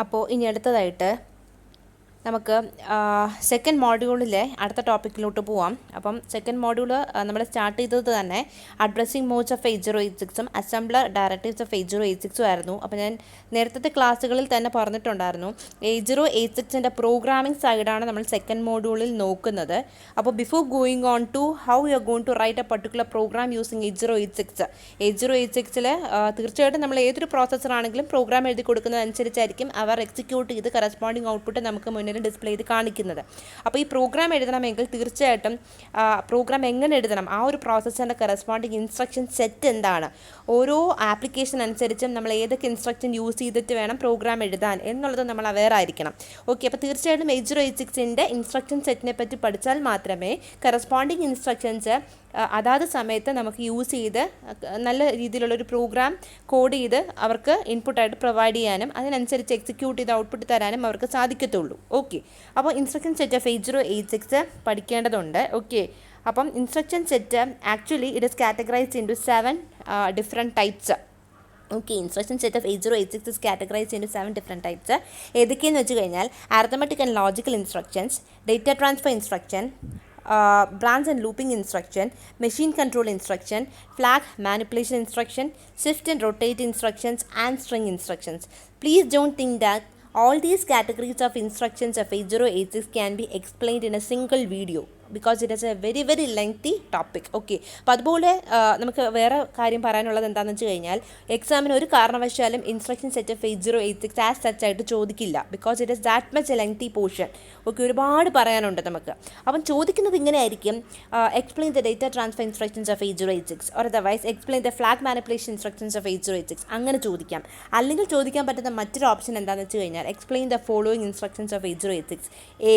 അപ്പോൾ ഇനി അടുത്തതായിട്ട് നമുക്ക് സെക്കൻഡ് മോഡ്യൂളിലെ അടുത്ത ടോപ്പിക്കിലോട്ട് പോവാം. അപ്പം സെക്കൻഡ് മോഡ്യൂൾ നമ്മൾ സ്റ്റാർട്ട് ചെയ്തത് തന്നെ addressing modes of 8086 assembler directives of 8086 ആയിരുന്നു. അപ്പോൾ ഞാൻ നേരത്തെ ക്ലാസ്സുകളിൽ തന്നെ പറഞ്ഞിട്ടുണ്ടായിരുന്നു 8086 പ്രോഗ്രാമിംഗ് സൈഡാണ് നമ്മൾ സെക്കൻഡ് മോഡ്യൂളിൽ നോക്കുന്നത്. അപ്പോൾ before going on to how you are going to write a particular program using 8086 തീർച്ചയായിട്ടും നമ്മൾ ഏതൊരു പ്രോസസ്സറാണെങ്കിലും പ്രോഗ്രാം എഴുതി കൊടുക്കുന്നതനുസരിച്ചായിരിക്കും അവർ എക്സിക്യൂട്ട് ചെയ്ത് കറസ്പോണ്ടിങ് ഔട്ട്പുട്ട് നമുക്ക് മുന്നിൽ ഡിസ്പ്ലേ ചെയ്ത് കാണിക്കുന്നത്. അപ്പോൾ ഈ പ്രോഗ്രാം എഴുതണമെങ്കിൽ തീർച്ചയായിട്ടും പ്രോഗ്രാം എങ്ങനെ എഴുതണം, ആ ഒരു പ്രോസസ്സറിൻ്റെ കറസ്പോണ്ടിങ് ഇൻസ്ട്രക്ഷൻ സെറ്റ് എന്താണ്, ഓരോ ആപ്ലിക്കേഷൻ അനുസരിച്ചും നമ്മൾ ഏതൊക്കെ ഇൻസ്ട്രക്ഷൻ യൂസ് ചെയ്തിട്ട് വേണം പ്രോഗ്രാം എഴുതാൻ എന്നുള്ളത് നമ്മൾ അവെയർ ആയിരിക്കണം. ഓക്കെ, അപ്പോൾ തീർച്ചയായിട്ടും 8086 ഇൻസ്ട്രക്ഷൻ സെറ്റിനെ പറ്റി പഠിച്ചാൽ മാത്രമേ കറസ്പോണ്ടിങ് ഇൻസ്ട്രക്ഷൻസ് അതാത് സമയത്ത് നമുക്ക് യൂസ് ചെയ്ത് നല്ല രീതിയിലുള്ളൊരു പ്രോഗ്രാം കോഡ് ചെയ്ത് അവർക്ക് ഇൻപുട്ടായിട്ട് പ്രൊവൈഡ് ചെയ്യാനും അതിനനുസരിച്ച് എക്സിക്യൂട്ട് ചെയ്ത് ഔട്ട്പുട്ട് തരാനും അവർക്ക് സാധിക്കത്തുള്ളൂ. ഓക്കെ, അപ്പോൾ ഇൻസ്ട്രക്ഷൻ സെറ്റ് ഓഫ് 8086 പഠിക്കേണ്ടതുണ്ട്. ഓക്കെ, അപ്പം instruction set actually it is categorized into 7 different types. Okay, instruction set of 8086 is categorized into 7 different types. ഏതൊക്കെയെന്ന് വെച്ച് കഴിഞ്ഞാൽ arithmetic and logical instructions, data transfer instruction, branch and looping instruction, machine control instruction, flag manipulation instruction, shift and rotate instructions, and string instructions. Please don't think that all these categories of instructions of 8086 can be explained in a single video because it is a very very lengthy topic. Okay, അപ്പോൾ അതുപോലെ നമുക്ക് വേറെ കാര്യം പറയാനുള്ളത് എന്താണെന്ന് വെച്ച് കഴിഞ്ഞാൽ എക്സാമിന് ഒരു കാരണവശാലും instruction set of 8086 as such ആയിട്ട് ചോദിക്കില്ല because it is that much A lengthy portion. Okay, ഒരുപാട് പറയാനുണ്ട് നമുക്ക്. അപ്പം ചോദിക്കുന്നത് ഇങ്ങനെ ആയിരിക്കും, explain the data transfer instructions of 8086 or otherwise explain the flag manipulation instructions of 8086 അങ്ങനെ ചോദിക്കാം. അല്ലെങ്കിൽ ചോദിക്കാൻ പറ്റുന്ന മറ്റൊരു ഓപ്ഷൻ എന്താണെന്ന് വെച്ച് കഴിഞ്ഞാൽ explain the following instructions of 8086. A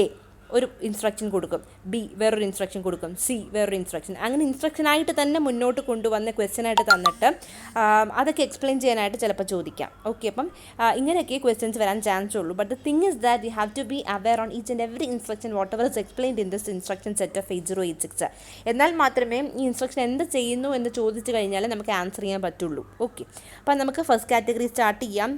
ഒരു ഇൻസ്ട്രക്ഷൻ കൊടുക്കും, ബി വേറൊരു ഇൻസ്ട്രക്ഷൻ കൊടുക്കും, സി വേറൊരു ഇൻസ്ട്രക്ഷൻ, അങ്ങനെ ഇൻസ്ട്രക്ഷനായിട്ട് തന്നെ മുന്നോട്ട് കൊണ്ടുവന്ന് ക്വസ്റ്റ്യനായിട്ട് തന്നിട്ട് അതൊക്കെ എക്സ്പ്ലെയിൻ ചെയ്യാനായിട്ട് ചിലപ്പോൾ ചോദിക്കാം. ഓക്കെ, അപ്പം ഇങ്ങനെയൊക്കെ ക്വസ്റ്റ്യൻസ് വരാൻ ചാൻസ് ഉള്ളൂ. But the thing is that you have to be aware on each and every instruction whatever is explained in this instruction set of 8086. എന്നാൽ മാത്രമേ ഈ ഇൻസ്ട്രക്ഷൻ എന്ത് ചെയ്യുന്നു എന്ന് ചോദിച്ചു കഴിഞ്ഞാൽ നമുക്ക് ആൻസർ ചെയ്യാൻ പറ്റുള്ളൂ. ഓക്കെ, അപ്പം നമുക്ക് ഫസ്റ്റ് കാറ്റഗറി സ്റ്റാർട്ട് ചെയ്യാം.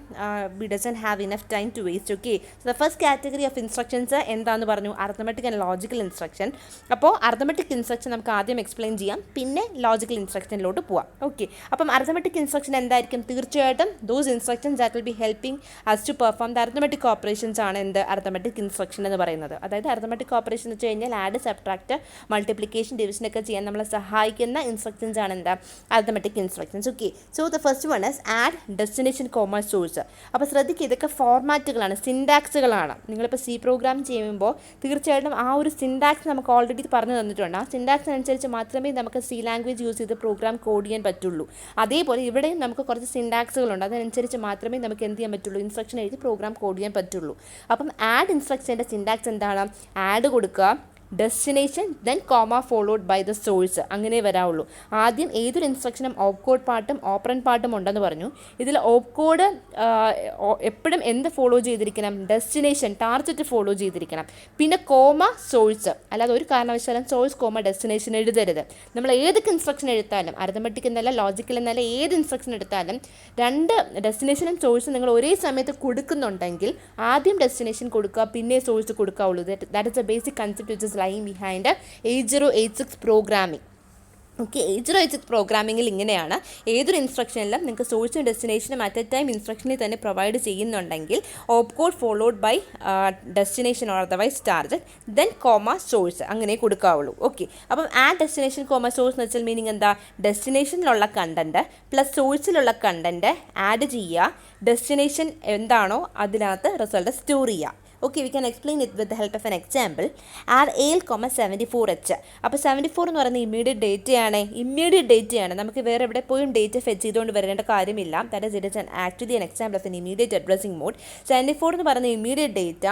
We doesn't have enough time to waste. Okay, so the first category of instructions എന്താണെന്ന് പറഞ്ഞു, അരിത്മെറ്റിക് ആൻഡ് ലോജിക്കൽ ഇൻസ്ട്രക്ഷൻ. അപ്പോൾ അരിത്മെറ്റിക് ഇൻസ്ട്രക്ഷൻ നമുക്ക് ആദ്യം എക്സ്പ്ലെയിൻ ചെയ്യാം, പിന്നെ ലോജിക്കൽ ഇൻസ്ട്രക്ഷനിലോട്ട് പോവാം. ഓക്കെ, അപ്പം അരിത്മെറ്റിക് ഇൻസ്ട്രക്ഷൻ എന്തായിരിക്കും? തീർച്ചയായിട്ടും those instructions that will be helping us to perform the arithmetic operations ആണ് എന്ത് അരിത്മെറ്റിക് ഇൻസ്ട്രക്ഷൻ എന്ന് പറയുന്നത്. അതായത് അരിത്മെറ്റിക് ഓപ്പറേഷൻ എന്ന് വെച്ച് കഴിഞ്ഞാൽ ആഡ്, സബ്ട്രാക്ട്, മൾട്ടിപ്ലിക്കേഷൻ, ഡിവിഷനൊക്കെ ചെയ്യാൻ നമ്മളെ സഹായിക്കുന്ന ഇൻസ്ട്രക്ഷൻസ് ആണ് എന്താ arithmetic instructions. Okay, so the first one is add, destination, comma, source. അപ്പോൾ ശ്രദ്ധിക്കുക, ഇതൊക്കെ ഫോർമാറ്റുകളാണ്, സിൻടാക്സുകളാണ്. നിങ്ങളിപ്പോൾ സി പ്രോഗ്രാം ചെയ്യുമ്പോൾ തീർച്ചയായിട്ടും ആ ഒരു സിൻടാക്സ് നമുക്ക് ഓൾറെഡി പറഞ്ഞു തന്നിട്ടുണ്ട്. ആ സിൻടാക്സ് അനുസരിച്ച് മാത്രമേ നമുക്ക് സി ലാംഗ്വേജ് യൂസ് ചെയ്ത് പ്രോഗ്രാം കോഡ് ചെയ്യാൻ പറ്റുള്ളൂ. അതേപോലെ ഇവിടെയും നമുക്ക് കുറച്ച് സിൻടാക്സുകളുണ്ട്, അതനുസരിച്ച് മാത്രമേ നമുക്ക് എന്ത് ചെയ്യാൻ പറ്റുള്ളൂ, ഇൻസ്ട്രക്ഷൻ എഴുതി പ്രോഗ്രാം കോഡ് ചെയ്യാൻ പറ്റുള്ളൂ. അപ്പം ആഡ് ഇൻസ്ട്രക്ഷൻ്റെ സിൻടാക്സ് എന്താണ്? ആഡ് കൊടുക്കുക, destination, then comma followed by the source, അങ്ങനെ വരാവുള്ളൂ. ആദ്യം ഏതൊരു ഇൻസ്ട്രക്ഷനും ഓപ്പ് കോഡ് പാർട്ടും ഓപ്പറൻറ്റ് പാർട്ടും ഉണ്ടെന്ന് പറഞ്ഞു. ഇതിൽ ഓപ്പ് കോഡ് എപ്പോഴും എന്ത് ഫോളോ ചെയ്തിരിക്കണം? ഡെസ്റ്റിനേഷൻ, ടാർഗറ്റ് ഫോളോ ചെയ്തിരിക്കണം. പിന്നെ കോമ സോഴ്സ്, അല്ലാതെ ഒരു കാരണവശാലും സോഴ്സ് കോമ ഡെസ്റ്റിനേഷൻ എഴുതരുത്. നമ്മൾ ഏതൊക്കെ ഇൻസ്ട്രക്ഷൻ എടുത്താലും, അരിത്മെറ്റിക് എന്നല്ല ലോജിക്കൽ എന്നല്ല, ഏത് ഇൻസ്ട്രക്ഷൻ എടുത്താലും രണ്ട് ഡെസ്റ്റിനേഷനും സോഴ്സും നിങ്ങൾ ഒരേ സമയത്ത് കൊടുക്കുന്നുണ്ടെങ്കിൽ ആദ്യം ഡെസ്റ്റിനേഷൻ കൊടുക്കുക, പിന്നെ സോഴ്സ് കൊടുക്കാവുള്ളൂ. That is a basic concept which is lying behind 8086 programming. Okay, 8086 പ്രോഗ്രാമിങ്ങിൽ ഇങ്ങനെയാണ്. ഏതൊരു ഇൻസ്ട്രക്ഷനിലും നിങ്ങൾക്ക് സോഴ്സും ഡെസ്റ്റിനേഷനും അറ്റ് എ ടൈം ഇൻസ്ട്രക്ഷനിൽ തന്നെ പ്രൊവൈഡ് ചെയ്യുന്നുണ്ടെങ്കിൽ opcode followed by destination or otherwise target, then comma source, അങ്ങനെ കൊടുക്കാവുള്ളൂ. ഓക്കെ, അപ്പം ആഡ് ഡെസ്റ്റിനേഷൻ കോമ സോഴ്സ് എന്ന് വെച്ചാൽ മീനിങ് എന്താ? ഡെസ്റ്റിനേഷനിലുള്ള കണ്ടൻറ്റ് പ്ലസ് സോഴ്സിലുള്ള കണ്ടൻറ്റ് ആഡ് ചെയ്യുക, ഡെസ്റ്റിനേഷൻ എന്താണോ അതിനകത്ത് റിസൾട്ട് സ്റ്റോർ ചെയ്യുക. Okay, we can explain it with the help of an example. Add AL, 74H. അപ്പോൾ 74 എന്ന് പറയുന്നത് ഇമ്മീഡിയറ്റ് ഡേറ്റയാണ്. നമുക്ക് വേറെ എവിടെ പോയും ഡേറ്റ ഫെച്ച് ചെയ്തുകൊണ്ട് വരേണ്ട കാര്യമില്ല. That is it is actually an example of an immediate addressing mode. 74 എന്ന് പറയുന്ന ഇമ്മീഡിയറ്റ് ഡേറ്റ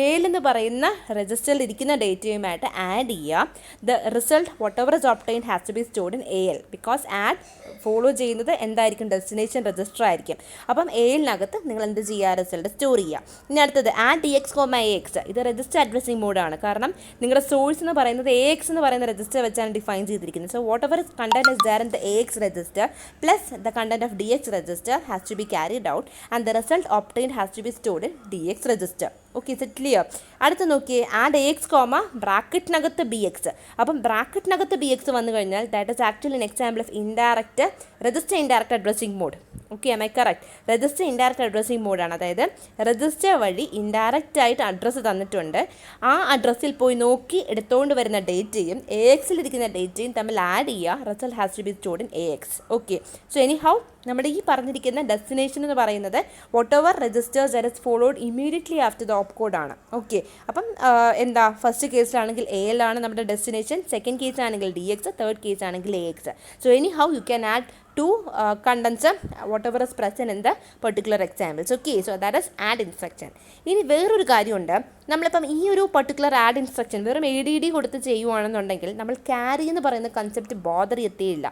AL എന്ന് പറയുന്ന രജിസ്റ്ററിൽ ഇരിക്കുന്ന ഡേറ്റയുമായിട്ട് ആഡ് ചെയ്യുക. The result whatever is obtained has to be stored in AL because add follow ചെയ്യുന്നത് എന്തായിരിക്കും? ഡെസ്റ്റിനേഷൻ രജിസ്റ്റർ ആയിരിക്കും. അപ്പം ALനകത്ത് നിങ്ങൾ എന്ത് ചെയ്യുക? റിസൾട്ട് സ്റ്റോർ ചെയ്യുക. ഇനി അടുത്തത് ആഡ് DX, AX. ഇത് രജിസ്റ്റർ അഡ്രസ്സിംഗ് മോഡാണ്. കാരണം നിങ്ങളുടെ സോഴ്സ് എന്ന് പറയുന്നത് AX എന്ന് പറയുന്ന രജിസ്റ്റർ വെച്ചാണ് ഡിഫൈൻ ചെയ്തിരിക്കുന്നത്. So whatever content is there in the AX register plus the content of DX register has to be carried out and the result obtained has to be stored in DX register. Okay, is it clear? അടുത്ത് നോക്കിയേ, add AX comma ബ്രാക്കറ്റിനകത്ത് BX. അപ്പം ബ്രാക്കറ്റിനകത്ത് BX വന്നു കഴിഞ്ഞാൽ that is actually an example of indirect register indirect addressing mode. Okay, am I correct? Register indirect addressing മോഡാണ്. അതായത് register വഴി indirect ആയിട്ട് അഡ്രസ്സ് തന്നിട്ടുണ്ട്. ആ അഡ്രസ്സിൽ പോയി നോക്കി എടുത്തുകൊണ്ട് വരുന്ന ഡേറ്റയും AXലിരിക്കുന്ന ഡേറ്റയും തമ്മിൽ ആഡ് ചെയ്യുക. Result has to be stored in AX. Okay, so anyhow നമ്മുടെ ഈ പറഞ്ഞിരിക്കുന്ന ഡെസ്റ്റിനേഷൻ എന്ന് പറയുന്നത് whatever registers that is followed immediately after the ഓപ്പ് കോഡാണ്. ഓക്കെ, അപ്പം എന്താ ഫസ്റ്റ് കേസിലാണെങ്കിൽ AL ആണ് നമ്മുടെ ഡെസ്റ്റിനേഷൻ, സെക്കൻഡ് കേസ് ആണെങ്കിൽ DX, തേർഡ് കേസ് ആണെങ്കിൽ AX. So anyhow you can add two contents whatever is present in the particular examples. Okay, so that is add instruction. ഇനി വേറൊരു കാര്യമുണ്ട്, നമ്മളിപ്പം ഈ ഒരു പർട്ടിക്കുലർ ആഡ് ഇൻസ്ട്രക്ഷൻ വെറും ADD കൊടുത്ത് ചെയ്യുവാണെന്നുണ്ടെങ്കിൽ നമ്മൾ ക്യാരി എന്ന് പറയുന്ന കൺസെപ്റ്റ് ബോദർ എത്തിയില്ല.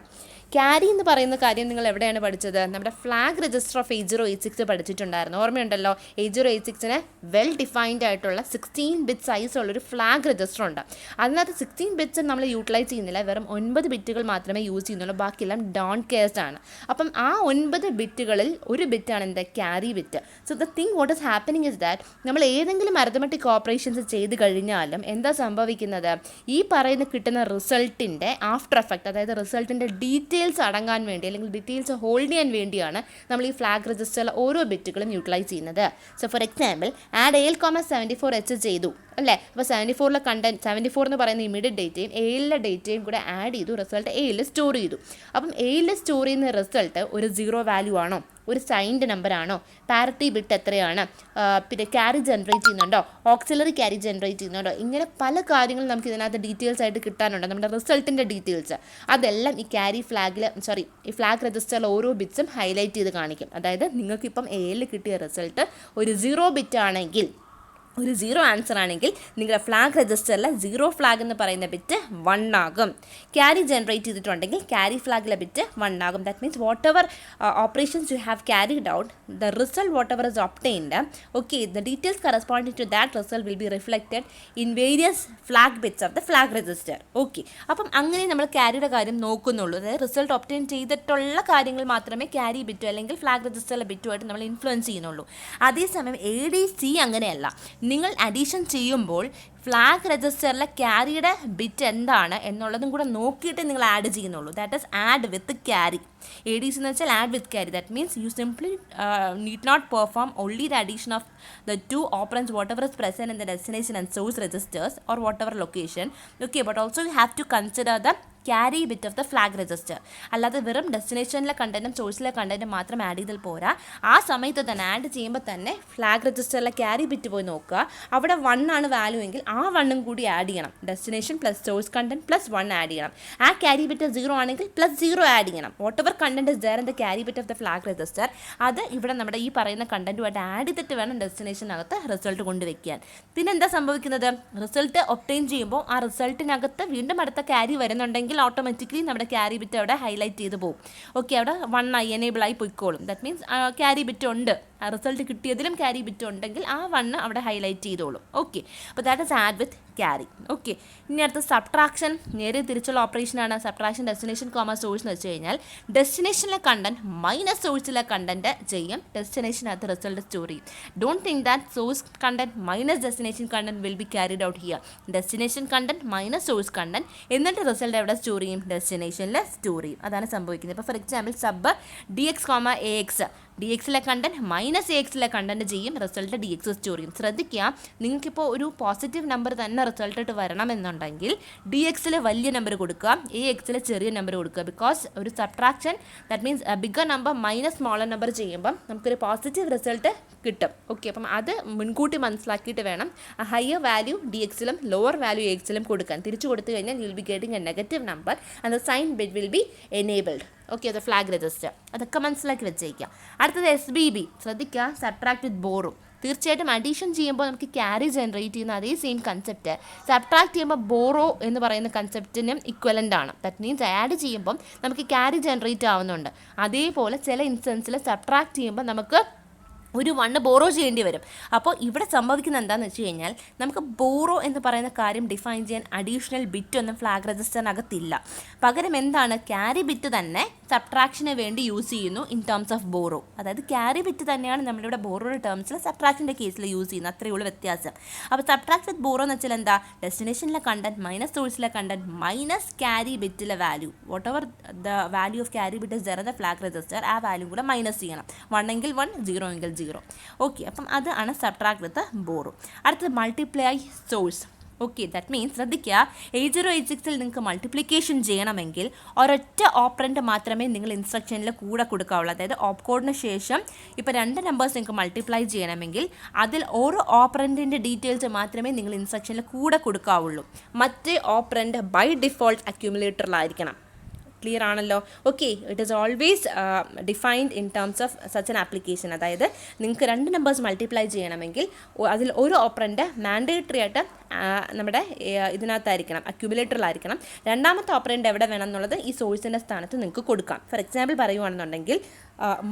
ക്യാരി എന്ന് പറയുന്ന കാര്യം നിങ്ങൾ എവിടെയാണ് പഠിച്ചത്? നമ്മുടെ ഫ്ലാഗ് രജിസ്റ്റർ ഓഫ് 8086 പഠിച്ചിട്ടുണ്ടായിരുന്നു, ഓർമ്മയുണ്ടല്ലോ. 8086ന് വെൽ ഡിഫൈൻഡ് ആയിട്ടുള്ള 16 ബിറ്റ് സൈസ് ഉള്ളൊരു ഫ്ലാഗ് രജിസ്റ്റർ ഉണ്ട്. അതിനകത്ത് 16 ബിറ്റ്സ് നമ്മൾ യൂട്ടിലൈസ് ചെയ്യുന്നില്ല, വെറും 9 ബിറ്റുകൾ മാത്രമേ യൂസ് ചെയ്യുന്നുള്ളൂ, ബാക്കിയെല്ലാം ഡോൺ കെയർസ് ആണ്. അപ്പം ആ 9 ബിറ്റുകളിൽ ഒരു ബിറ്റാണ് എന്താ carry bit. So the thing what is happening is that നമ്മൾ ഏതെങ്കിലും അരിത്തമെറ്റിക് ഓപ്പറേഷൻസ് ചെയ്ത് കഴിഞ്ഞാലും എന്താ സംഭവിക്കുന്നത്, ഈ പറയുന്ന കിട്ടുന്ന റിസൾട്ടിൻ്റെ ആഫ്റ്റർ എഫക്റ്റ്, അതായത് റിസൾട്ടിൻ്റെ ഡീറ്റെയിൽസ് അടങ്ങാൻ വേണ്ടി അല്ലെങ്കിൽ ഡീറ്റെയിൽസ് ഹോൾഡ് ചെയ്യാൻ വേണ്ടിയാണ് നമ്മൾ ഈ ഫ്ലാഗ് രജിസ്റ്ററിലെ ഓരോ ബിറ്റുകളും യൂട്ടിലൈസ് ചെയ്യുന്നത്. So for example add AL, 74H ചെയ്തു അല്ലേ. അപ്പോൾ 74ലെ കണ്ടന്റ് 74 എന്ന് പറയുന്ന ഇമീഡിയറ്റ് ഡേറ്റയും ALലെ ഡേറ്റയും കൂടെ ആഡ് ചെയ്തു, റിസൾട്ട് AL സ്റ്റോർ ചെയ്തു. അപ്പം AL സ്റ്റോർ ചെയ്യുന്ന റിസൾട്ട് ഒരു 0 വാല്യൂ ആണോ, ഒരു സൈൻഡ് നമ്പർ ആണോ, പാരിറ്റി ബിറ്റ് എത്രയാണ്, പിന്നെ ക്യാരി ജനറേറ്റ് ചെയ്യുന്നുണ്ടോ, ഓക്സിലറി ക്യാരി ജനറേറ്റ് ചെയ്യുന്നുണ്ടോ, ഇങ്ങനെ പല കാര്യങ്ങളും നമുക്ക് ഇതിനകത്ത് ഡീറ്റെയിൽസ് ആയിട്ട് കിട്ടാനുണ്ട്. നമ്മുടെ റിസൾട്ടിൻ്റെ ഡീറ്റെയിൽസ് അതെല്ലാം ഈ ക്യാരി ഈ ഫ്ലാഗ് രജിസ്റ്ററിൽ ഓരോ ബിറ്റ്സും ഹൈലൈറ്റ് ചെയ്ത് കാണിക്കും. അതായത് നിങ്ങൾക്കിപ്പം AL കിട്ടിയ റിസൾട്ട് ഒരു 0 ബിറ്റ് ആണെങ്കിൽ, ഒരു 0 ആൻസർ ആണെങ്കിൽ നിങ്ങളുടെ ഫ്ലാഗ് രജിസ്റ്ററിലെ 0 ഫ്ലാഗ് എന്ന് പറയുന്ന ബിറ്റ് 1 ആകും. ക്യാരി ജനറേറ്റ് ചെയ്തിട്ടുണ്ടെങ്കിൽ ക്യാരി ഫ്ലാഗിലെ ബിറ്റ് 1 ആകും. That means whatever operations you have carried out, the result whatever is obtained, okay, the details corresponding to that result will be reflected in various flag bits of the flag register. Okay, അപ്പം അങ്ങനെ നമ്മൾ ക്യാരിയുടെ കാര്യം നോക്കുന്നുള്ളൂ. അതായത് result obtain ചെയ്തിട്ടുള്ള കാര്യങ്ങൾ മാത്രമേ carry ബിറ്റോ അല്ലെങ്കിൽ flag രജിസ്റ്ററിലെ ബിറ്റുമായിട്ട് നമ്മൾ ഇൻഫ്ലുവൻസ് ചെയ്യുന്നുള്ളൂ. അതേസമയം ADC അങ്ങനെയല്ല. നിങ്ങൾ അഡീഷൻ ചെയ്യുമ്പോൾ ഫ്ലാഗ് രജിസ്റ്ററിലെ ക്യാരിയുടെ ബിറ്റ് എന്താണ് എന്നുള്ളതും കൂടെ നോക്കിയിട്ട് നിങ്ങൾ ആഡ് ചെയ്യുന്നുള്ളൂ. That is add with carry. ADC എന്ന് വെച്ചാൽ add with carry. That means you simply need not perform only the addition of the two operands whatever is present in the destination and source registers or whatever location. Okay, but also you have to consider the carry bit of the flag register. അല്ലാതെ വെറും ഡെസ്റ്റിനേഷനിലെ കണ്ടന്റും സോഴ്സിലെ കണ്ടന്റും മാത്രം add ചെയ്താൽ പോരാ. ആ സമയത്ത് തന്നെ add ചെയ്യുമ്പോൾ തന്നെ ഫ്ലാഗ് രജിസ്റ്ററിലെ ക്യാരി ബിറ്റ് പോയി നോക്കുക. അവിടെ 1 ആണ് വാല്യൂ എങ്കിൽ ആ 1 കൂടി ആഡ് ചെയ്യണം. Destination plus source content plus 1 add ചെയ്യണം. ആ ക്യാരി ബിറ്റ് 0 ആണെങ്കിൽ പ്ലസ് 0 ആഡ് ചെയ്യണം. What ever content is there in the carry bit of the flag register, അത് ഇവിടെ നമ്മുടെ ഈ പറയുന്ന കണ്ടന്റുമായിട്ട് ആഡ് ചെയ്തിട്ട് വേണം ഡെസ്റ്റിനേഷനകത്ത് റിസൾട്ട് കൊണ്ടുവയ്ക്കാൻ. പിന്നെ എന്താ സംഭവിക്കുന്നത്, റിസൾട്ട് ഒബ്റ്റെയിൻ ചെയ്യുമ്പോൾ ആ റിസൾട്ടിനകത്ത് വീണ്ടും അടുത്ത ക്യാരി വരുന്നുണ്ടെങ്കിൽ ഓട്ടോമാറ്റിക്കലി നമ്മുടെ ക്യാരി ബിറ്റ് അവിടെ ഹൈലൈറ്റ് ചെയ്ത് പോകും. ഓക്കെ, അവിടെ 1 ആയി എനേബിൾ ആയി പൊയ്ക്കോളും. ദാറ്റ് മീൻസ് ക്യാരി ബിറ്റ് ഉണ്ട്, റിസൾട്ട് കിട്ടിയതിലും ക്യാരി ബിറ്റ് ഉണ്ടെങ്കിൽ ആ 1 അവിടെ ഹൈലൈറ്റ് ചെയ്തോളും. ഓക്കെ, അപ്പോൾ that is add with carry. Okay, ഇനി അടുത്ത സബ്ട്രാക്ഷൻ നേരെ തിരിച്ചുള്ള ഓപ്പറേഷനാണ്. സബ്ട്രാക്ഷൻ ഡെസ്റ്റിനേഷൻ കോമ സോഴ്സ് എന്ന് വെച്ച് കഴിഞ്ഞാൽ ഡെസ്റ്റിനേഷനിലെ കണ്ടന്റ് മൈനസ് സോഴ്സിലെ കണ്ടന്റ് ചെയ്യും, ഡെസ്റ്റിനേഷനകത്ത് റിസൾട്ട് സ്റ്റോർ ചെയ്യും. Don't think that source content minus destination content will be carried out here. Destination content minus source content, എന്നിട്ട് റിസൾട്ട് എവിടെ സ്റ്റോർ ചെയ്യും, ഡെസ്റ്റിനേഷനിൽ സ്റ്റോർ ചെയ്യും. അതാണ് സംഭവിക്കുന്നത്. ഇപ്പോൾ for example sub DX, AX, DXലെ കണ്ടന്റ് മൈനസ് AXലെ കണ്ടന്റ് ചെയ്യും, റിസൾട്ട് DX സ്റ്റോർ ചെയ്യും. ശ്രദ്ധിക്കുക, നിങ്ങൾക്കിപ്പോൾ ഒരു പോസിറ്റീവ് നമ്പർ തന്നെ റിസൾട്ട് വരണമെന്നുണ്ടെങ്കിൽ DXൽ വലിയ നമ്പർ കൊടുക്കുക, AXൽ ചെറിയ നമ്പർ കൊടുക്കുക. ബിക്കോസ് ഒരു subtraction that means bigger number minus smaller number ചെയ്യുമ്പം നമുക്കൊരു പോസിറ്റീവ് റിസൾട്ട് കിട്ടും. ഓക്കെ, അപ്പം അത് മുൻകൂട്ടി മനസ്സിലാക്കിയിട്ട് വേണം ഹയർ വാല്യൂ DXലും ലോവർ വാല്യൂ AXലും കൊടുക്കാൻ. തിരിച്ചു കൊടുത്തു കഴിഞ്ഞാൽ you will be getting a negative number and the sign bit will be enabled. Okay, അത് ഫ്ലാഗ് രജിസ്റ്റർ, അതൊക്കെ മനസ്സിലാക്കി വെച്ചേക്കാം. അടുത്തത് SBB. ശ്രദ്ധിക്കുക, സബ്ട്രാക്ട് വിത്ത് ബോറോ. തീർച്ചയായിട്ടും അഡീഷൻ ചെയ്യുമ്പോൾ നമുക്ക് ക്യാരി ജനറേറ്റ് ചെയ്യുന്ന അതേ സെയിം കൺസെപ്റ്റ് സബ്ട്രാക്ട് ചെയ്യുമ്പോൾ ബോറോ എന്ന് പറയുന്ന കൺസെപ്റ്റിനും ഇക്വലൻ്റ് ആണ്. ദാറ്റ് മീൻസ് ആഡ് ചെയ്യുമ്പം നമുക്ക് ക്യാരി ജനറേറ്റ് ആവുന്നുണ്ട്. അതേപോലെ ചില ഇൻസ്റ്റൻസിൽ സബ്ട്രാക്ട് ചെയ്യുമ്പോൾ നമുക്ക് ഒരു 1 ബോറോ ചെയ്യേണ്ടി വരും. അപ്പോൾ ഇവിടെ സംഭവിക്കുന്നത് എന്താണെന്ന് വെച്ച് കഴിഞ്ഞാൽ നമുക്ക് ബോറോ എന്ന് പറയുന്ന കാര്യം ഡിഫൈൻ ചെയ്യാൻ അഡീഷണൽ ബിറ്റ് ഒന്നും ഫ്ലാഗ് രജിസ്റ്ററിനകത്തില്ല. പകരം എന്താണ്, ക്യാരി ബിറ്റ് തന്നെ സബ്ട്രാക്ഷന് വേണ്ടി യൂസ് ചെയ്യുന്നു ഇൻ ടേംസ് ഓഫ് ബോറോ. അതായത് ക്യാരി ബിറ്റ് തന്നെയാണ് നമ്മളിവിടെ ബോറോയുടെ ടേംസിൽ സബ്ട്രാക്ഷൻ്റെ കേസിൽ യൂസ് ചെയ്യുന്നത്. അത്രയേ ഉള്ളൂ വ്യത്യാസം. അപ്പോൾ സബ്ട്രാക്ട് വിത്ത് ബോറോ എന്ന് വെച്ചാൽ എന്താ, ഡെസ്റ്റിനേഷനിലെ കണ്ടന്റ് മൈനസ് സോഴ്സിലെ കണ്ടന്റ് മൈനസ് ക്യാരി ബിറ്റിലെ value, whatever the value of carry bit is there in the flag register, ആ വാല്യൂ കൂടെ മൈനസ് ചെയ്യണം. 1 എങ്കിൽ 1, 0 എങ്കിൽ 0. ഓക്കെ, അപ്പം അതാണ് സബ്ട്രാക്ട് വിത്ത് ബോറോ. അടുത്തത് multiply source. Okay, that means ശ്രദ്ധിക്കുക, 8086 നിങ്ങൾക്ക് മൾട്ടിപ്ലിക്കേഷൻ ചെയ്യണമെങ്കിൽ ഒരൊറ്റ ഓപ്പറൻറ്റ് മാത്രമേ നിങ്ങൾ ഇൻസ്ട്രക്ഷനിൽ കൂടെ കൊടുക്കാവുള്ളൂ. അതായത് ഓപ്പ് കോഡിന് ശേഷം ഇപ്പോൾ 2 നമ്പേഴ്സ് നിങ്ങൾക്ക് മൾട്ടിപ്ലൈ ചെയ്യണമെങ്കിൽ അതിൽ ഓരോ ഓപ്പറൻറ്റിൻ്റെ ഡീറ്റെയിൽസ് മാത്രമേ നിങ്ങൾ ഇൻസ്ട്രക്ഷനിൽ കൂടെ കൊടുക്കാവുള്ളൂ. മറ്റേ ഓപ്പറൻറ്റ് ബൈ ഡിഫോൾട്ട് അക്യൂമുലേറ്ററിലായിരിക്കണം. ക്ലിയർ ആണല്ലോ? Okay, it is always defined in terms of such an application. അതായത് നിങ്ങൾക്ക് 2 നമ്പേഴ്സ് മൾട്ടിപ്ലൈ ചെയ്യണമെങ്കിൽ അതിൽ ഒരു ഓപ്പറൻറ്റ് മാൻഡേറ്ററി ആയിട്ട് നമ്മുടെ ഇതിനകത്തായിരിക്കണം, അക്യൂമുലേറ്ററിലായിരിക്കണം. രണ്ടാമത്തെ ഓപ്പറൻറ്റ് എവിടെ വേണം എന്നുള്ളത് ഈ സോഴ്സിൻ്റെ സ്ഥാനത്ത് നിങ്ങൾക്ക് കൊടുക്കാം. ഫോർ എക്സാമ്പിൾ പറയുകയാണെന്നുണ്ടെങ്കിൽ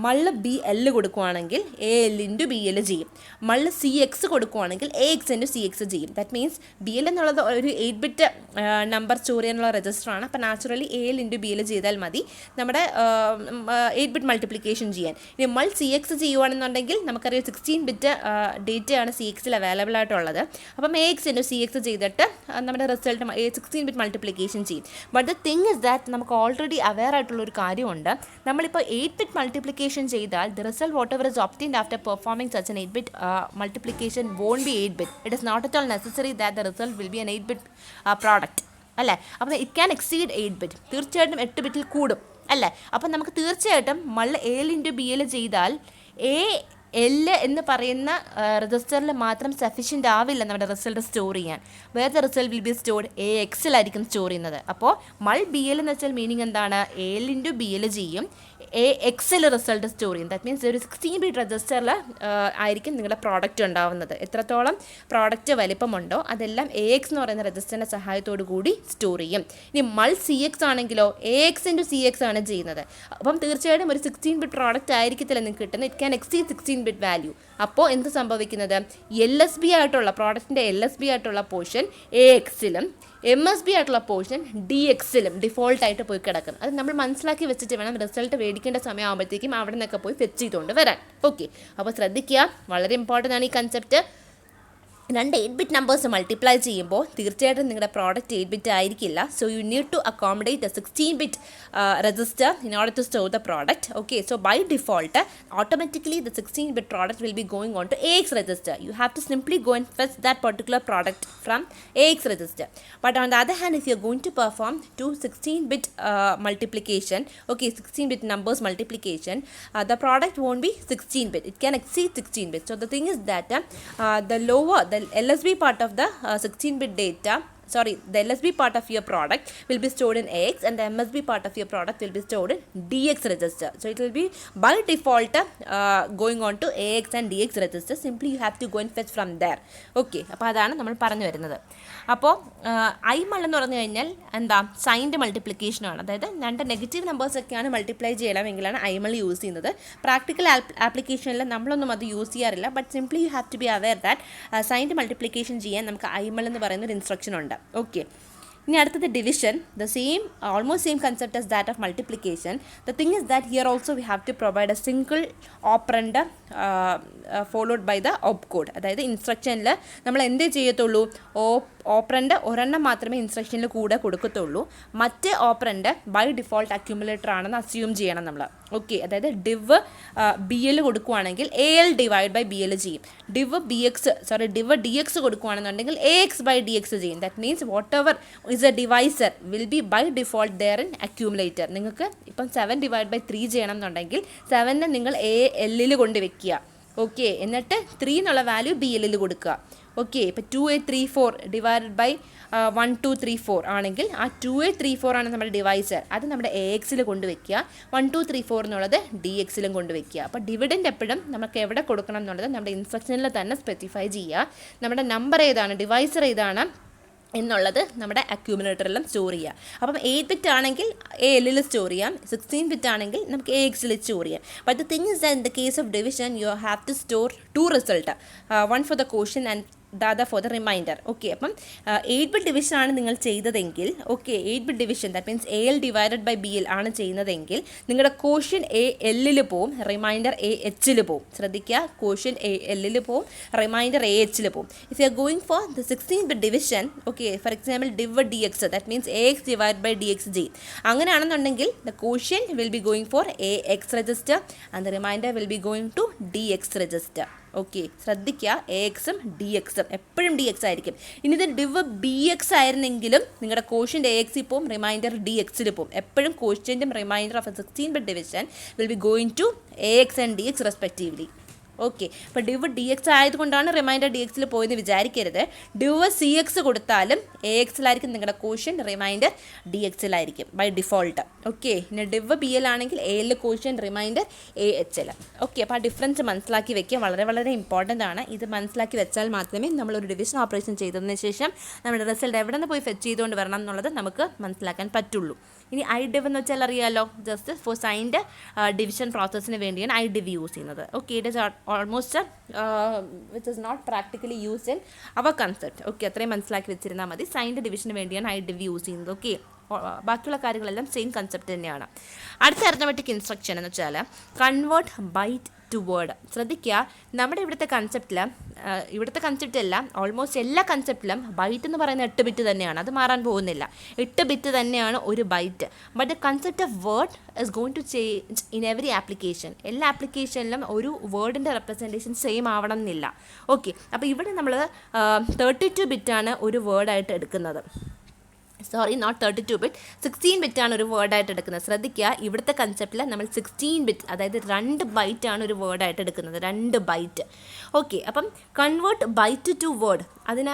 മള്ള് BL കൊടുക്കുകയാണെങ്കിൽ AL ഇൻറ്റു BL ചെയ്യും. മള്ള് CX കൊടുക്കുകയാണെങ്കിൽ AX ഇൻറ്റു CX ചെയ്യും. ദാറ്റ് മീൻസ് BL എന്നുള്ളത് ഒരു 8 ബിറ്റ് നമ്പർ സ്റ്റോർ ചെയ്യാനുള്ള രജിസ്റ്ററാണ്. അപ്പോൾ നാച്ചുറലി AL ഇൻറ്റു BL ചെയ്താൽ മതി നമ്മുടെ 8 ബിറ്റ് മൾട്ടിപ്ലിക്കേഷൻ ചെയ്യാൻ. ഇനി മൾ CX ചെയ്യുകയാണെന്നുണ്ടെങ്കിൽ നമുക്കറിയാം 16 ബിറ്റ് ഡേറ്റയാണ് CXൽ അവൈലബിൾ ആയിട്ടുള്ളത്. അപ്പം AX ഇൻറ്റു CX ചെയ്തിട്ട് നമ്മുടെ റിസൾട്ട് 16 ബിറ്റ് മൾട്ടിപ്ലിക്കേഷൻ ചെയ്യും. But the thing is that നമുക്ക് ഓൾറെഡി അവെയർ ആയിട്ടുള്ളൊരു കാര്യമുണ്ട്. നമ്മളിപ്പോൾ 8 ബിറ്റ് മൾട്ടിപ്ലിക്കേഷൻ ചെയ്താൽ the result whatever is obtained after performing such an 8 bit multiplication won't be 8 bit. It is not at all necessary that the result will be an 8 bit product അല്ലേ. അപ്പോൾ it can exceed 8 bit. തീർച്ചയായിട്ടും 8 ബിറ്റിൽ കൂടും അല്ലേ. അപ്പം നമുക്ക് തീർച്ചയായിട്ടും മള്ള് AL into BL ചെയ്താൽ AL എന്ന് പറയുന്ന രജിസ്റ്ററിൽ മാത്രം സഫീഷ്യൻ്റ് ആവില്ല നമ്മുടെ റിസൾട്ട് സ്റ്റോർ ചെയ്യാൻ. വേറെ the result will be stored AXലായിരിക്കും സ്റ്റോർ ചെയ്യുന്നത്. അപ്പോൾ മൾ BL എന്ന് വെച്ചാൽ മീനിങ് എന്താണ്, AL ഇൻറ്റു BL ചെയ്യും, AXൽ റിസൾട്ട് സ്റ്റോർ ചെയ്യും. ദാറ്റ് മീൻസ് ഒരു 16 ബിറ്റ് രജിസ്റ്ററിൽ ആയിരിക്കും നിങ്ങളുടെ പ്രോഡക്റ്റ് ഉണ്ടാവുന്നത്. എത്രത്തോളം പ്രോഡക്റ്റ് വലിപ്പമുണ്ടോ അതെല്ലാം AX എന്ന് പറയുന്ന രജിസ്റ്ററിൻ്റെ സഹായത്തോടു കൂടി സ്റ്റോർ ചെയ്യും. ഇനി മൾ CX ആണെങ്കിലോ AX ഇൻറ്റു CX ആണ് ചെയ്യുന്നത്. അപ്പം തീർച്ചയായിട്ടും ഒരു 16 ബിറ്റ് പ്രോഡക്റ്റ് ആയിരിക്കത്തില്ല നിങ്ങൾക്ക് കിട്ടുന്നത്. It can exceed 16 bit value. അപ്പോൾ എന്ത് സംഭവിക്കുന്നത്, LSB ആയിട്ടുള്ള പ്രോഡക്റ്റിൻ്റെ LSB ആയിട്ടുള്ള പോർഷൻ AXലും MSB ആയിട്ടുള്ള പോർഷൻ DXലും ഡിഫോൾട്ടായിട്ട് പോയി കിടക്കും. അത് നമ്മൾ മനസ്സിലാക്കി വെച്ചിട്ട് വേണം റിസൾട്ട് മേടിക്കേണ്ട സമയമാകുമ്പോഴത്തേക്കും അവിടെ നിന്നൊക്കെ പോയി ഫെച്ച് ചെയ്തുകൊണ്ട് വരാൻ. ഓക്കെ, അപ്പോൾ ശ്രദ്ധിക്കുക, വളരെ ഇമ്പോർട്ടൻ്റ് ആണ് ഈ കൺസെപ്റ്റ്. 2 8 ബിറ്റ് നമ്പേഴ്സ് മൾട്ടിപ്ലൈ ചെയ്യുമ്പോൾ തീർച്ചയായിട്ടും നിങ്ങളുടെ പ്രോഡക്റ്റ് 8 ബിറ്റ് ആയിരിക്കില്ല. So you need to accommodate a 16 bit register in order to store the product. Okay, so by default automatically the 16 bit product will be going on to AX register. You have to simply go and fetch that particular product from AX register. But on the other hand, if you are going to perform 2 16 bit multiplication, okay, 16 bit numbers multiplication, the product won't be 16 bit. It can exceed 16 bit. So the thing is that the LSB part of the 16 bit data, the LSB part of your product will be stored in AX and the MSB part of your product will be stored in DX register. So it will be by default going on to AX and DX register. Simply you have to go and fetch from there. Okay, അപ്പോൾ അതാണ് നമ്മൾ പറഞ്ഞു വരുന്നത്. അപ്പോൾ IMUL എന്ന് പറഞ്ഞു കഴിഞ്ഞാൽ എന്താ, സൈൻഡ് മൾട്ടിപ്ലിക്കേഷനാണ്. അതായത് 2 നെഗറ്റീവ് നമ്പേഴ്സൊക്കെയാണ് മൾട്ടിപ്ലൈ ചെയ്യണമെങ്കിലാണ് IMUL യൂസ് ചെയ്യുന്നത്. പ്രാക്ടിക്കൽ ആപ്ലിക്കേഷനിൽ നമ്മളൊന്നും അത് യൂസ് ചെയ്യാറില്ല. But simply you have to be aware that signed multiplication ചെയ്യാൻ നമുക്ക് IMUL എന്ന് പറയുന്ന ഒരു ഇൻസ്ട്രക്ഷൻ ഉണ്ട്. ഓക്കെ, ഇനി അടുത്തത് division. The same almost same concept as that of multiplication. The thing is that here also we have to provide a single operand followed by the op code. അതായത് ഇൻസ്ട്രക്ഷനിൽ നമ്മൾ എന്തേ ചെയ്യത്തുള്ളൂ, ഓപ്പറൻഡ് ഒരെണ്ണം മാത്രമേ ഇൻസ്ട്രക്ഷനിൽ കൂടെ കൊടുക്കത്തുള്ളൂ. മറ്റേ ഓപ്പറൻഡ് ബൈ ഡിഫോൾട്ട് അക്യൂമുലേറ്റർ ആണെന്ന് അസ്യൂം ചെയ്യണം നമ്മൾ. ഓക്കെ, അതായത് ഡിവ് BL കൊടുക്കുകയാണെങ്കിൽ AL ഡിവൈഡ് ബൈ BL ചെയ്യും. ഡിവ് DX കൊടുക്കുകയാണെന്നുണ്ടെങ്കിൽ AX ബൈ DX ചെയ്യും. That means whatever is a divisor will be by default there in accumulator. നിങ്ങൾക്ക് ഇപ്പം 7 ഡിവൈഡ് ബൈ 3 ചെയ്യണം എന്നുണ്ടെങ്കിൽ 7നെ നിങ്ങൾ ALൽ കൊണ്ട് വെക്കുക. ഓക്കെ, എന്നിട്ട് 3 എന്നുള്ള വാല്യൂ BLൽ കൊടുക്കുക. ഓക്കെ, ഇപ്പോൾ 2834 ഡിവൈഡഡ് ബൈ 1234 ആണെങ്കിൽ ആ 2834 ആണ് നമ്മുടെ ഡിവൈസർ. അത് നമ്മുടെ AXൽ കൊണ്ടുവയ്ക്കുക. 1234 എന്നുള്ളത് DXലും കൊണ്ടുവയ്ക്കുക. അപ്പോൾ ഡിവിഡൻഡ് എപ്പോഴും നമുക്ക് എവിടെ കൊടുക്കണം എന്നുള്ളത് നമ്മുടെ ഇൻസ്ട്രക്ഷനിൽ തന്നെ സ്പെസിഫൈ ചെയ്യുക. നമ്മുടെ നമ്പർ ഏതാണ്, ഡിവൈസർ ഏതാണ്, എന്നുള്ളത് നമ്മുടെ അക്യൂമുലേറ്ററിലും സ്റ്റോർ ചെയ്യാം. അപ്പം 8 ബിറ്റ് ആണെങ്കിൽ AL സ്റ്റോർ ചെയ്യാം, 16 ബിറ്റ് ആണെങ്കിൽ നമുക്ക് AX സ്റ്റോർ ചെയ്യാം. But the thing is that in the case of division you have to store 2 result, one for the question and the other for the remainder. Okay, അപ്പം 8 bit division ആണ് നിങ്ങൾ ചെയ്തതെങ്കിൽ, okay 8 bit division that means AL divided by BL ആണ് ചെയ്യുന്നതെങ്കിൽ നിങ്ങളുടെ question AL പോവും, remainder AH പോവും. ശ്രദ്ധിക്കുക, ക്വസ്റ്റ്യൻ AL പോവും, റിമൈൻഡർ AH പോവും. If you are going for the 16 bit division, okay for example div DX that means AX divide by DXG, അങ്ങനെയാണെന്നുണ്ടെങ്കിൽ the question will be going for AX register and the remainder will be going to DX register. Okay, ശ്രദ്ധിക്കുക, AXും DXും എപ്പോഴും DX ആയിരിക്കും. ഇനി ഇത് div BX ആയിരുന്നെങ്കിലും നിങ്ങളുടെ ക്വസ്റ്റ്യൻ്റെ AX പോവും, റിമൈൻഡർ DX പോവും. എപ്പോഴും ക്വസ്റ്റ്യൻ്റും remainder of a 16 bit division will be going to AX and DX respectively. Okay, അപ്പോൾ div DX ആയതുകൊണ്ടാണ് റിമൈൻഡർ DXൽ പോയെന്ന് വിചാരിക്കരുത്. div CX കൊടുത്താലും AXലായിരിക്കും നിങ്ങളുടെ ക്വസ്റ്റ്യൻ, റിമൈൻഡർ DXലായിരിക്കും ബൈ ഡിഫോൾട്ട്. ഓക്കെ, ഇനി div BL ആണെങ്കിൽ AL question, remainder AHL. Okay, അപ്പോൾ ആ ഡിഫറൻസ് മനസ്സിലാക്കി വെക്കുക, വളരെ വളരെ ഇമ്പോർട്ടൻ്റ് ആണ്. ഇത് മനസ്സിലാക്കി വെച്ചാൽ മാത്രമേ നമ്മളൊരു ഡിവിഷൻ ഓപ്പറേഷൻ ചെയ്തതിന് ശേഷം നമ്മുടെ റിസൾട്ട് എവിടെ നിന്ന് പോയി ഫെച്ച് ചെയ്തുകൊണ്ട് വരണം എന്നുള്ളത് നമുക്ക് മനസ്സിലാക്കാൻ പറ്റുള്ളൂ. ഇനി IDiv എന്ന് വെച്ചാൽ അറിയാമല്ലോ, ജസ്റ്റ് ഫോർ സൈൻഡ് ഡിവിഷൻ പ്രോസസ്സിന് വേണ്ടിയാണ് IDiv യൂസ് ചെയ്യുന്നത്. Okay, it is almost which is not practically use in our concept. Okay, അത്രയും മനസ്സിലാക്കി വെച്ചിരുന്നാൽ മതി. സൈൻഡ് ഡിവിഷന് വേണ്ടിയാണ് IDiv യൂസ് ചെയ്യുന്നത്. ഓക്കെ, ബാക്കിയുള്ള കാര്യങ്ങളെല്ലാം സെയിം കൺസെപ്റ്റ് തന്നെയാണ്. അടുത്ത അരിത്മെറ്റിക് ഇൻസ്ട്രക്ഷൻ എന്ന് വെച്ചാൽ കൺവേർട്ട് ബൈറ്റ് ടു വേർഡ്. ശ്രദ്ധിക്കുക, നമ്മുടെ ഇവിടുത്തെ കൺസെപ്റ്റ് എല്ലാം ഓൾമോസ്റ്റ് എല്ലാ കൺസെപ്റ്റിലും ബൈറ്റ് എന്ന് പറയുന്ന 8 ബിറ്റ് തന്നെയാണ്, അത് മാറാൻ പോകുന്നില്ല. 8 ബിറ്റ് തന്നെയാണ് ഒരു byte. But the concept of word is going to change in every application. എല്ലാ ആപ്ലിക്കേഷനിലും ഒരു വേർഡിൻ്റെ റെപ്രസെൻറ്റേഷൻ സെയിം ആവണം എന്നില്ല. ഓക്കെ, അപ്പോൾ ഇവിടെ നമ്മൾ 32 ബിറ്റാണ് ഒരു വേർഡായിട്ട് എടുക്കുന്നത്. സോറി, നോട്ട് 32 ബിറ്റ്, 16 ബിറ്റാണ് ഒരു വേർഡായിട്ട് എടുക്കുന്നത്. ശ്രദ്ധിക്കുക, ഇവിടുത്തെ കൺസെപ്റ്റിൽ നമ്മൾ 16 ബിറ്റ്, അതായത് 2 ബൈറ്റാണ് ഒരു വേർഡായിട്ട് എടുക്കുന്നത്, 2 ബൈറ്റ്. ഓക്കെ, അപ്പം കൺവേർട്ട് ബൈറ്റ് ടു വേർഡ്, അതിന്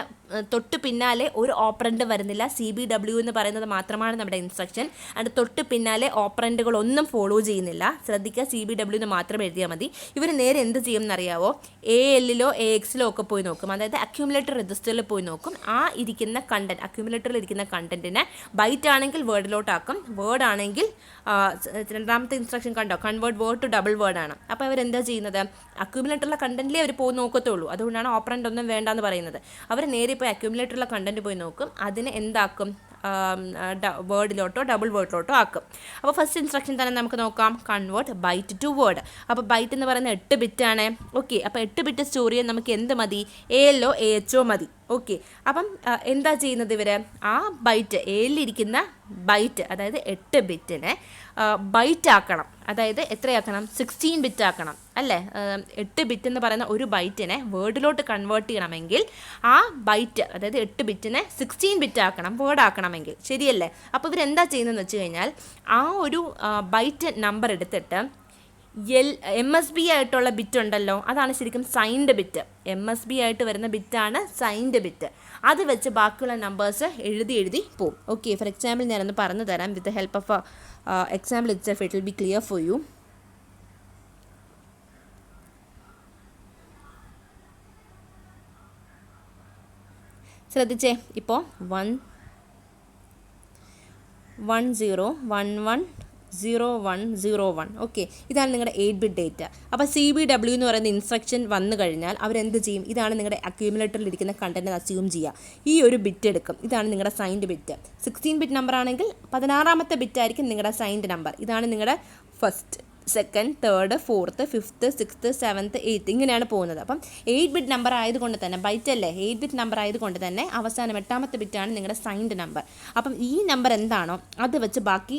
തൊട്ട് പിന്നാലെ ഒരു ഓപ്പറൻഡ് വരുന്നില്ല. CBW എന്ന് പറയുന്നത് മാത്രമാണ് നമ്മുടെ ഇൻസ്ട്രക്ഷൻ. അതിൻ്റെ തൊട്ട് പിന്നാലെ ഓപ്പറൻഡുകളൊന്നും ഫോളോ ചെയ്യുന്നില്ല. ശ്രദ്ധിക്കുക, CBW എന്ന് മാത്രം എഴുതിയാൽ മതി. ഇവർ നേരെ എന്ത് ചെയ്യും എന്നറിയാവോ, ALലോ AXലോ ഒക്കെ പോയി നോക്കും, അതായത് അക്യൂമുലേറ്റർ രജിസ്റ്ററിൽ പോയി നോക്കും. ആ ഇരിക്കുന്ന കണ്ടന്റ്, അക്യൂമുലേറ്ററിൽ ഇരിക്കുന്ന കണ്ടന്റിനെ ബൈറ്റ് ആണെങ്കിൽ വേർഡിലോട്ടാക്കും, വേർഡ് ആണെങ്കിൽ രണ്ടാമത്തെ ഇൻസ്ട്രക്ഷൻ കണ്ടോ, convert word to double word ആണ്. അപ്പോൾ അവരെന്താ ചെയ്യുന്നത്, അക്യൂമുലേറ്ററിലെ കണ്ടന്റിലേ അവർ പോയി നോക്കത്തുള്ളൂ. അതുകൊണ്ടാണ് ഓപ്പറൻഡ് ഒന്നും വേണ്ടെന്ന് പറയുന്നത്. അവർ നേരെ ഇപ്പോൾ അക്യൂമുലേറ്ററിലെ കണ്ടന്റ് പോയി നോക്കും, അതിനെ എന്താക്കും, വേർഡിലോട്ടോ ഡബിൾ വേർഡിലോട്ടോ ആക്കും. അപ്പോൾ ഫസ്റ്റ് ഇൻസ്ട്രക്ഷൻ തന്നെ നമുക്ക് നോക്കാം, കൺവേർട്ട് ബൈറ്റ് ടു വേർഡ്. അപ്പോൾ ബൈറ്റ് എന്ന് പറയുന്നത് 8 ബിറ്റാണ്. ഓക്കെ, അപ്പോൾ 8 ബിറ്റ് സ്റ്റോർ ചെയ്യാൻ നമുക്ക് എന്ത് മതി, ALോ AHോ മതി. ഓക്കെ, അപ്പം എന്താ ചെയ്യുന്നത് ഇവർ, ആ ബൈറ്റ് ALലിരിക്കുന്ന ബൈറ്റ്, അതായത് 8 ബിറ്റിനെ ബൈറ്റ് ആക്കണം. അതായത് എത്രയാക്കണം, 16 ബിറ്റ് ആക്കണം അല്ലേ. 8 ബിറ്റ് എന്ന് പറയുന്ന ഒരു ബൈറ്റിനെ വേർഡിലോട്ട് കൺവേർട്ട് ചെയ്യണമെങ്കിൽ ആ ബൈറ്റ്, അതായത് 8 ബിറ്റിനെ 16 ബിറ്റ് ആക്കണം, വേർഡ് ആക്കണമെങ്കിൽ. ശരിയല്ലേ? അപ്പോൾ ഇവരെന്താ ചെയ്യുന്നതെന്ന് വെച്ച് കഴിഞ്ഞാൽ ആ ഒരു ബൈറ്റ് നമ്പർ എടുത്തിട്ട് MSB ആയിട്ടുള്ള ബിറ്റ് ഉണ്ടല്ലോ, അതാണ് ശരിക്കും സൈൻഡ് ബിറ്റ്. MSB ആയിട്ട് വരുന്ന ബിറ്റാണ് സൈൻഡ് ബിറ്റ്. അത് വെച്ച് ബാക്കിയുള്ള നമ്പേഴ്സ് എഴുതി പോവും. ഓക്കെ, ഫോർ എക്സാമ്പിൾ ഞാനൊന്ന് പറഞ്ഞു തരാം. With the help of example itself it will be clear for you. ശ്രദ്ധിച്ചേ, ഇപ്പോൾ 1 1 0 1 1 0 1 0 1. ഓക്കെ, ഇതാണ് നിങ്ങളുടെ 8 ബിറ്റ് ഡേറ്റ. അപ്പോൾ CBW എന്ന് പറയുന്ന ഇൻസ്ട്രക്ഷൻ വന്നു കഴിഞ്ഞാൽ അവരെന്ത് ചെയ്യും, ഇതാണ് നിങ്ങളുടെ അക്യൂമുലേറ്ററിൽ ഇരിക്കുന്ന കണ്ടന്റ് അസ്യൂം ചെയ്യുക. ഈ ഒരു ബിറ്റ് എടുക്കും, ഇതാണ് നിങ്ങളുടെ സൈൻഡ് ബിറ്റ്. 16 ബിറ്റ് നമ്പർ ആണെങ്കിൽ 16ാമത്തെ ബിറ്റ് ആയിരിക്കും നിങ്ങളുടെ സൈൻഡ് നമ്പർ. ഇതാണ് നിങ്ങളുടെ first, second, third, fourth, fifth, sixth, seventh, eighth, ഇങ്ങനെയാണ് പോകുന്നത്. അപ്പം 8 ബിറ്റ് നമ്പർ ആയതുകൊണ്ട് തന്നെ, ബൈറ്റ് അല്ലേ, 8 ബിറ്റ് നമ്പർ ആയതുകൊണ്ട് തന്നെ അവസാനം 8ാമത്തെ ബിറ്റാണ് നിങ്ങളുടെ സൈൻഡ് നമ്പർ. അപ്പം ഈ നമ്പർ എന്താണോ അത് വെച്ച് ബാക്കി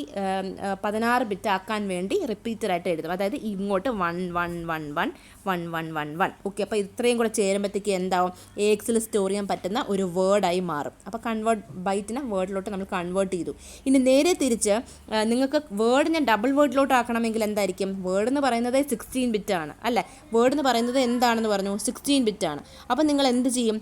16 ബിറ്റ് ആക്കാൻ വേണ്ടി റിപ്പീറ്ററായിട്ട് എഴുതും. അതായത് ഇങ്ങോട്ട് 1 1 1 1 1 1 1 1. ഓക്കെ, അപ്പോൾ ഇത്രയും കൂടെ ചേരുമ്പോഴത്തേക്ക് എന്താവും, AXൽ സ്റ്റോർ ചെയ്യാൻ പറ്റുന്ന ഒരു വേർഡായി മാറും. അപ്പോൾ കൺവേർട്ട് ബൈറ്റിനെ വേർഡിലോട്ട് നമ്മൾ കൺവേർട്ട് ചെയ്തു. ഇനി നേരെ തിരിച്ച് നിങ്ങൾക്ക് വേർഡിനെ ഡബിൾ വേർഡിലോട്ട് ആക്കണമെങ്കിൽ എന്തായിരിക്കും, വേർഡ് എന്ന് പറയുന്നത് 16 ബിറ്റാണ് അല്ലേ. വേർഡ് എന്ന് പറയുന്നത് എന്താണെന്ന് പറഞ്ഞു, 16 ബിറ്റാണ്. അപ്പം നിങ്ങൾ എന്ത് ചെയ്യും,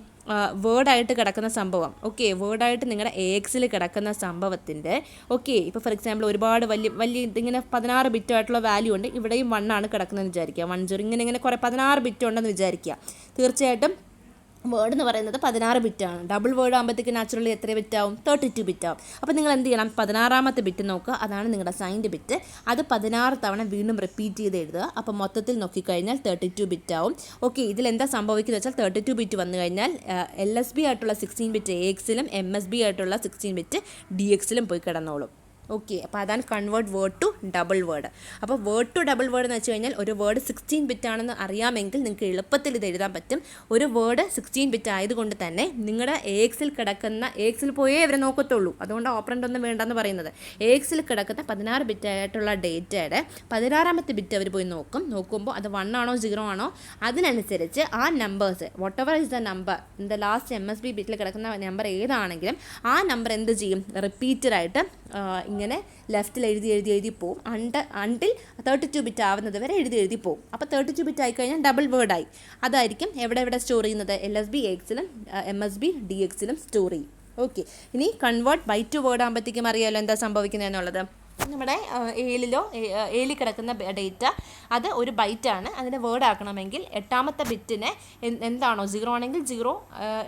വേർഡായിട്ട് കിടക്കുന്ന സംഭവം, ഓക്കെ, വേർഡായിട്ട് നിങ്ങളുടെ AXൽ കിടക്കുന്ന സംഭവത്തിൻ്റെ, ഓക്കെ, ഇപ്പോൾ ഫോർ എക്സാമ്പിൾ ഒരുപാട് വലിയ ഇതിങ്ങനെ 16 ബിറ്റായിട്ടുള്ള വാല്യൂ ഉണ്ട്, ഇവിടെയും 1 ആണ് കിടക്കുന്നതെന്ന് വിചാരിക്കുക, 1 0, ഇങ്ങനെ കുറേ 16 ബിറ്റ് ഉണ്ടെന്ന് വിചാരിക്കുക. തീർച്ചയായിട്ടും വേർഡ് എന്ന് പറയുന്നത് 16 ബിറ്റാണ്. ഡബിൾ വേർഡ് ആകുമ്പോഴത്തേക്ക് നാച്ചുറലി എത്ര ബിറ്റ് ആവും? 32 ബിറ്റ് ആവും. അപ്പോൾ നിങ്ങൾ എന്ത് ചെയ്യണം? 16ാമത്തെ ബിറ്റ് നോക്കുക, അതാണ് നിങ്ങളുടെ സൈൻഡ് ബിറ്റ്. അത് 16 തവണ വീണ്ടും റിപ്പീറ്റ് ചെയ്ത് എഴുതുക. അപ്പോൾ മൊത്തത്തിൽ നോക്കിക്കഴിഞ്ഞാൽ 32 ബിറ്റ് ആവും. ഓക്കെ, ഇതിലെന്താ സംഭവിക്കുന്നത് വെച്ചാൽ 32 ബിറ്റ് വന്നു കഴിഞ്ഞാൽ LSB ആയിട്ടുള്ള 16 ബിറ്റ് AXലും MSB ആയിട്ടുള്ള 16 ബിറ്റ് DXലും പോയി കിടന്നോളും. ഓക്കെ, അപ്പോൾ അതാണ് convert word to double word. അപ്പോൾ വേർഡ് ടു ഡബിൾ വേർഡ് എന്ന് വെച്ച് കഴിഞ്ഞാൽ ഒരു വേർഡ് 16 ബിറ്റ് ആണെന്ന് അറിയാമെങ്കിൽ നിങ്ങൾക്ക് എളുപ്പത്തിൽ ഇത് എഴുതാൻ പറ്റും. ഒരു വേർഡ് 16 ബിറ്റ് ആയതുകൊണ്ട് തന്നെ നിങ്ങളുടെ AXൽ കിടക്കുന്ന, AXൽ പോയേ അവരെ നോക്കത്തുള്ളൂ, അതുകൊണ്ട് ഓപ്പറൻ്റ് ഒന്നും വേണ്ടെന്ന് പറയുന്നത്. AXൽ കിടക്കുന്ന 16 ബിറ്റ് ആയിട്ടുള്ള ഡേറ്റയുടെ 16ാമത്തെ ബിറ്റ് അവർ പോയി നോക്കുമ്പോൾ അത് 1 ആണോ 0 ആണോ അതിനനുസരിച്ച് ആ numbers vote ever is the number in the last MSB ബിറ്റിൽ കിടക്കുന്ന നമ്പർ ഏതാണെങ്കിലും ആ നമ്പർ എന്ത് ചെയ്യും? റിപ്പീറ്റഡായിട്ട് ഇങ്ങനെ ലെഫ്റ്റിൽ എഴുതി പോവും അണ്ടിൽ 32 ബിറ്റ് ആവുന്നത് വരെ എഴുതി പോവും. അപ്പോൾ 32 ബിറ്റ് ആയിക്കഴിഞ്ഞാൽ ഡബിൾ വേർഡായി. അതായിരിക്കും എവിടെ സ്റ്റോർ ചെയ്യുന്നത്? LSB AXലും MSB DXലും സ്റ്റോർ ചെയ്യും. ഓക്കെ, ഇനി കൺവേർട്ട് ബൈ ടു വേർഡ് ആകുമ്പോഴത്തേക്കും അറിയാമല്ലോ എന്താ സംഭവിക്കുന്നത് എന്നുള്ളത്. നമ്മുടെ ഏലിൽ കിടക്കുന്ന ഡേറ്റ അത് ഒരു ബൈറ്റാണ്. അതിനെ വേർഡ് ആക്കണമെങ്കിൽ 8ാമത്തെ ബിറ്റിനെ എന്താണോ 0 ആണെങ്കിൽ 0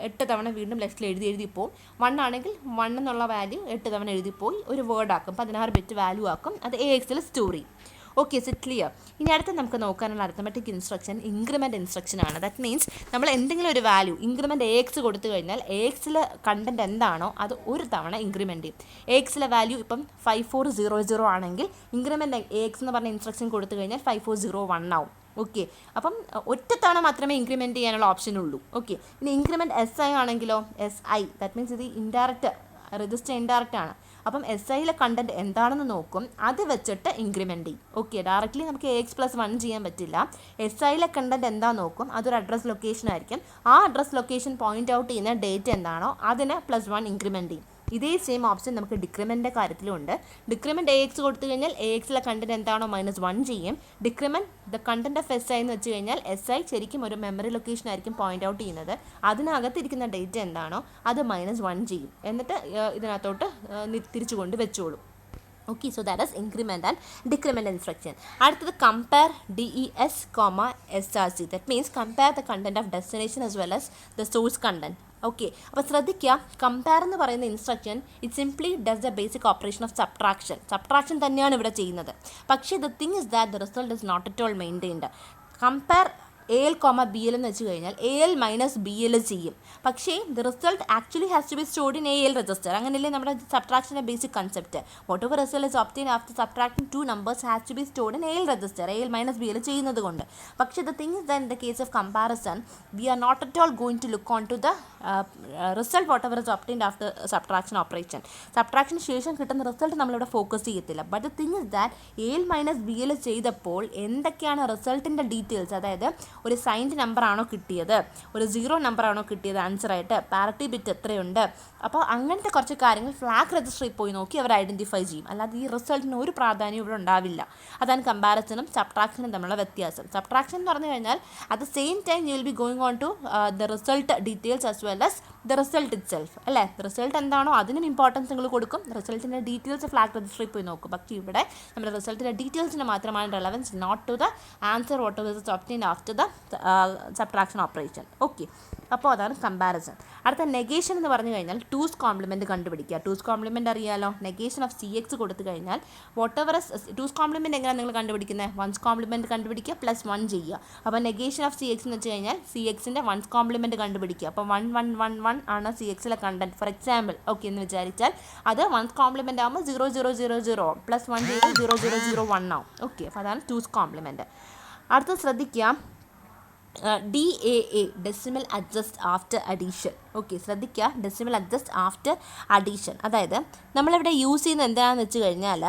8 തവണ വീണ്ടും ലെഫ്റ്റിൽ എഴുതി പോവും. 1 ആണെങ്കിൽ 1 എന്നുള്ള വാല്യൂ 8 തവണ എഴുതിപ്പോയി ഒരു വേർഡ് ആക്കും. 16 ബിറ്റ് വാല്യൂ ആക്കും. അത് AXൽ സ്റ്റോർ ചെയ്യും. Okay, is it clear? ഇനി അടുത്ത് നമുക്ക് നോക്കാനുള്ള അരിത്തമെറ്റിക് ഇൻസ്ട്രക്ഷൻ ഇൻക്രിമെൻറ്റ് ഇൻസ്ട്രക്ഷൻ ആണ്. ദാറ്റ് മീൻസ് നമ്മൾ എന്തെങ്കിലും ഒരു വാല്യൂ ഇൻക്രിമെൻറ്റ് AX കൊടുത്തു കഴിഞ്ഞാൽ AXൽ കണ്ടൻറ്റ് എന്താണോ അത് ഒരു തവണ ഇൻക്രിമെൻറ്റ് ചെയ്യും. AXലെ വാല്യൂ ഇപ്പം 5400 ആണെങ്കിൽ ഇൻക്രിമെൻറ്റ് AX എന്ന് പറഞ്ഞ ഇൻസ്ട്രക്ഷൻ കൊടുത്തു കഴിഞ്ഞാൽ 5401 ആവും. ഓക്കെ, അപ്പം ഒറ്റ തവണ മാത്രമേ ഇൻക്രിമെൻറ്റ് ചെയ്യാനുള്ള ഓപ്ഷൻ ഉള്ളൂ. ഓക്കെ, ഇനി ഇൻക്രിമെൻറ്റ് SI ആണെങ്കിലോ SI, ദാറ്റ് മീൻസ് ഇത് ഇൻഡയറക്റ്റ് രജിസ്റ്റർ ഇൻഡയറക്റ്റ് ആണ്. അപ്പം SIയിലെ കണ്ടൻറ്റ് എന്താണെന്ന് നോക്കും, അത് വെച്ചിട്ട് ഇൻക്രിമെൻറ്റ് ചെയ്യും. ഓക്കെ, ഡയറക്റ്റ്ലി നമുക്ക് AX+1 ചെയ്യാൻ പറ്റില്ല. SIയിലെ കണ്ടൻറ്റ് എന്താ നോക്കും, അതൊരു അഡ്രസ് ലൊക്കേഷൻ ആയിരിക്കും. ആ അഡ്രസ് ലൊക്കേഷൻ പോയിൻ്റ് ഔട്ട് ചെയ്യുന്ന ഡേറ്റ് എന്താണോ അതിന് +1 ഇൻക്രിമെൻറ്റ് ചെയ്യും. ഇതേ സെയിം ഓപ്ഷൻ നമുക്ക് ഡിക്രിമെൻറ്റിൻ്റെ കാര്യത്തിലുണ്ട്. ഡിക്രിമെൻറ്റ് AX കൊടുത്തു കഴിഞ്ഞാൽ AXലെ കണ്ടൻറ്റ് എന്താണോ -1 ചെയ്യും. Decrement the content of SI എന്ന് വെച്ച് കഴിഞ്ഞാൽ SI ശരിക്കും ഒരു മെമ്മറി ലൊക്കേഷൻ ആയിരിക്കും പോയിൻ്റ് ഔട്ട് ചെയ്യുന്നത്. അതിനകത്തിരിക്കുന്ന ഡേറ്റ് എന്താണോ അത് -1 ചെയ്യും. എന്നിട്ട് ഇതിനകത്തോട്ട് തിരിച്ചു കൊണ്ട് വെച്ചോളും. Okay, so that is increment and decrement instruction. അടുത്തത് compare DES, SRC. That means compare the content of destination as well as the source content. Okay, അപ്പോൾ ശ്രദ്ധിക്കുക, കമ്പയർ എന്ന് പറയുന്ന instruction it simply does the basic operation of subtraction തന്നെയാണ് ഇവിടെ ചെയ്യുന്നത്. പക്ഷേ the thing is that the result is not at all maintained. Compare AL, BL എന്ന് വെച്ച് കഴിഞ്ഞാൽ AL - BL ചെയ്യും. പക്ഷേ the result actually has to be stored in AL register. അങ്ങനെയല്ലേ നമ്മുടെ സബ്ട്രാക്ഷൻ്റെ basic concept. Whatever result is obtained after subtracting 2 numbers has to be stored in AL register, AL - BL ചെയ്യുന്നത് കൊണ്ട്. പക്ഷേ the thing is that in the case of comparison we are not at all going to look on to the result whatever is obtained after subtraction operation. സബ്ട്രാക്ഷന് ശേഷം കിട്ടുന്ന result നമ്മളിവിടെ focus ചെയ്യത്തില്ല. But the thing is that AL - BL ചെയ്തപ്പോൾ എന്തൊക്കെയാണ് റിസൾട്ടിൻ്റെ details, അതായത് ഒരു signed number ആണോ കിട്ടിയത്, ഒരു 0 നമ്പർ ആണോ കിട്ടിയത് ആൻസറായിട്ട്, പാരിറ്റി ബിറ്റ് എത്രയുണ്ട്, അപ്പോൾ അങ്ങനത്തെ കുറച്ച് കാര്യങ്ങൾ ഫ്ലാഗ് രജിസ്റ്ററിൽ പോയി നോക്കി അവർ ഐഡൻറ്റിഫൈ ചെയ്യും. അല്ലാതെ ഈ റിസൾട്ടിന് ഒരു പ്രാധാന്യം ഇവിടെ ഉണ്ടാവില്ല. അതാണ് കമ്പാരിസണും സബ്ട്രാക്ഷനും തമ്മിലുള്ള വ്യത്യാസം. സബ്ട്രാക്ഷൻ എന്ന് പറഞ്ഞു കഴിഞ്ഞാൽ at the same time you will be going on to the result details as well as the result itself, അല്ലേ? റിസൾട്ട് എന്താണോ അതിനും ഇമ്പോർട്ടൻസ് നിങ്ങൾ കൊടുക്കും, റിസൾട്ടിൻ്റെ ഡീറ്റെയിൽസ് ഫ്ലാഗ് രജിസ്റ്ററിൽ പോയി നോക്കും. പക്ഷേ ഇവിടെ നമ്മുടെ റിസൾട്ടിൻ്റെ ഡീറ്റെയിൽസിന് മാത്രമാണ് relevance, not to the answer whatever is obtained after the subtraction operation. Okay, അപ്പോൾ അതാണ് കമ്പാരിസൺ. അടുത്ത നെഗേഷൻ എന്ന് പറഞ്ഞു കഴിഞ്ഞാൽ 2's കോംപ്ലിമെൻറ്റ് കണ്ടുപിടിക്കുക. 2's കോംപ്ലിമെൻറ്റ് അറിയാലോ, നെഗേഷൻ ഓഫ് CX കൊടുത്തു കഴിഞ്ഞാൽ വാട്ട് എവർ 2's കോംപ്ലിമെൻറ്റ് എങ്ങനെയാണ് നിങ്ങൾ കണ്ടുപിടിക്കുന്നത്? 1's കോംപ്ലിമെൻറ്റ് കണ്ടുപിടിക്കുക +1 ചെയ്യുക. അപ്പോൾ നെഗേഷൻ ഓഫ് CX എന്ന് വെച്ച് കഴിഞ്ഞാൽ CXൻ്റെ 1's കോംപ്ലിമെൻറ്റ് കണ്ടുപിടിക്കുക. അപ്പോൾ 1 1 1 1 ആണ് CXലെ കണ്ടൻറ്റ് ഫോർ എക്സാമ്പിൾ. ഓക്കെ എന്ന് വിചാരിച്ചാൽ അത് 1's കോംപ്ലിമെൻറ്റ് ആകുമ്പോൾ 0 0 0 0 +1 ചെയ്താൽ 0 0 0 1 ആവും. ഓക്കെ, അപ്പോൾ അതാണ് 2's കോംപ്ലിമെൻറ്റ്. അടുത്തത് ശ്രദ്ധിക്കുക, DAA decimal adjust after addition. Okay, ശ്രദ്ധിക്കുക, ഡെസിമൽ അഡ്ജസ്റ്റ് ആഫ്റ്റർ അഡീഷൻ. അതായത് നമ്മളിവിടെ യൂസ് ചെയ്യുന്നത് എന്താണെന്ന് വെച്ച് കഴിഞ്ഞാൽ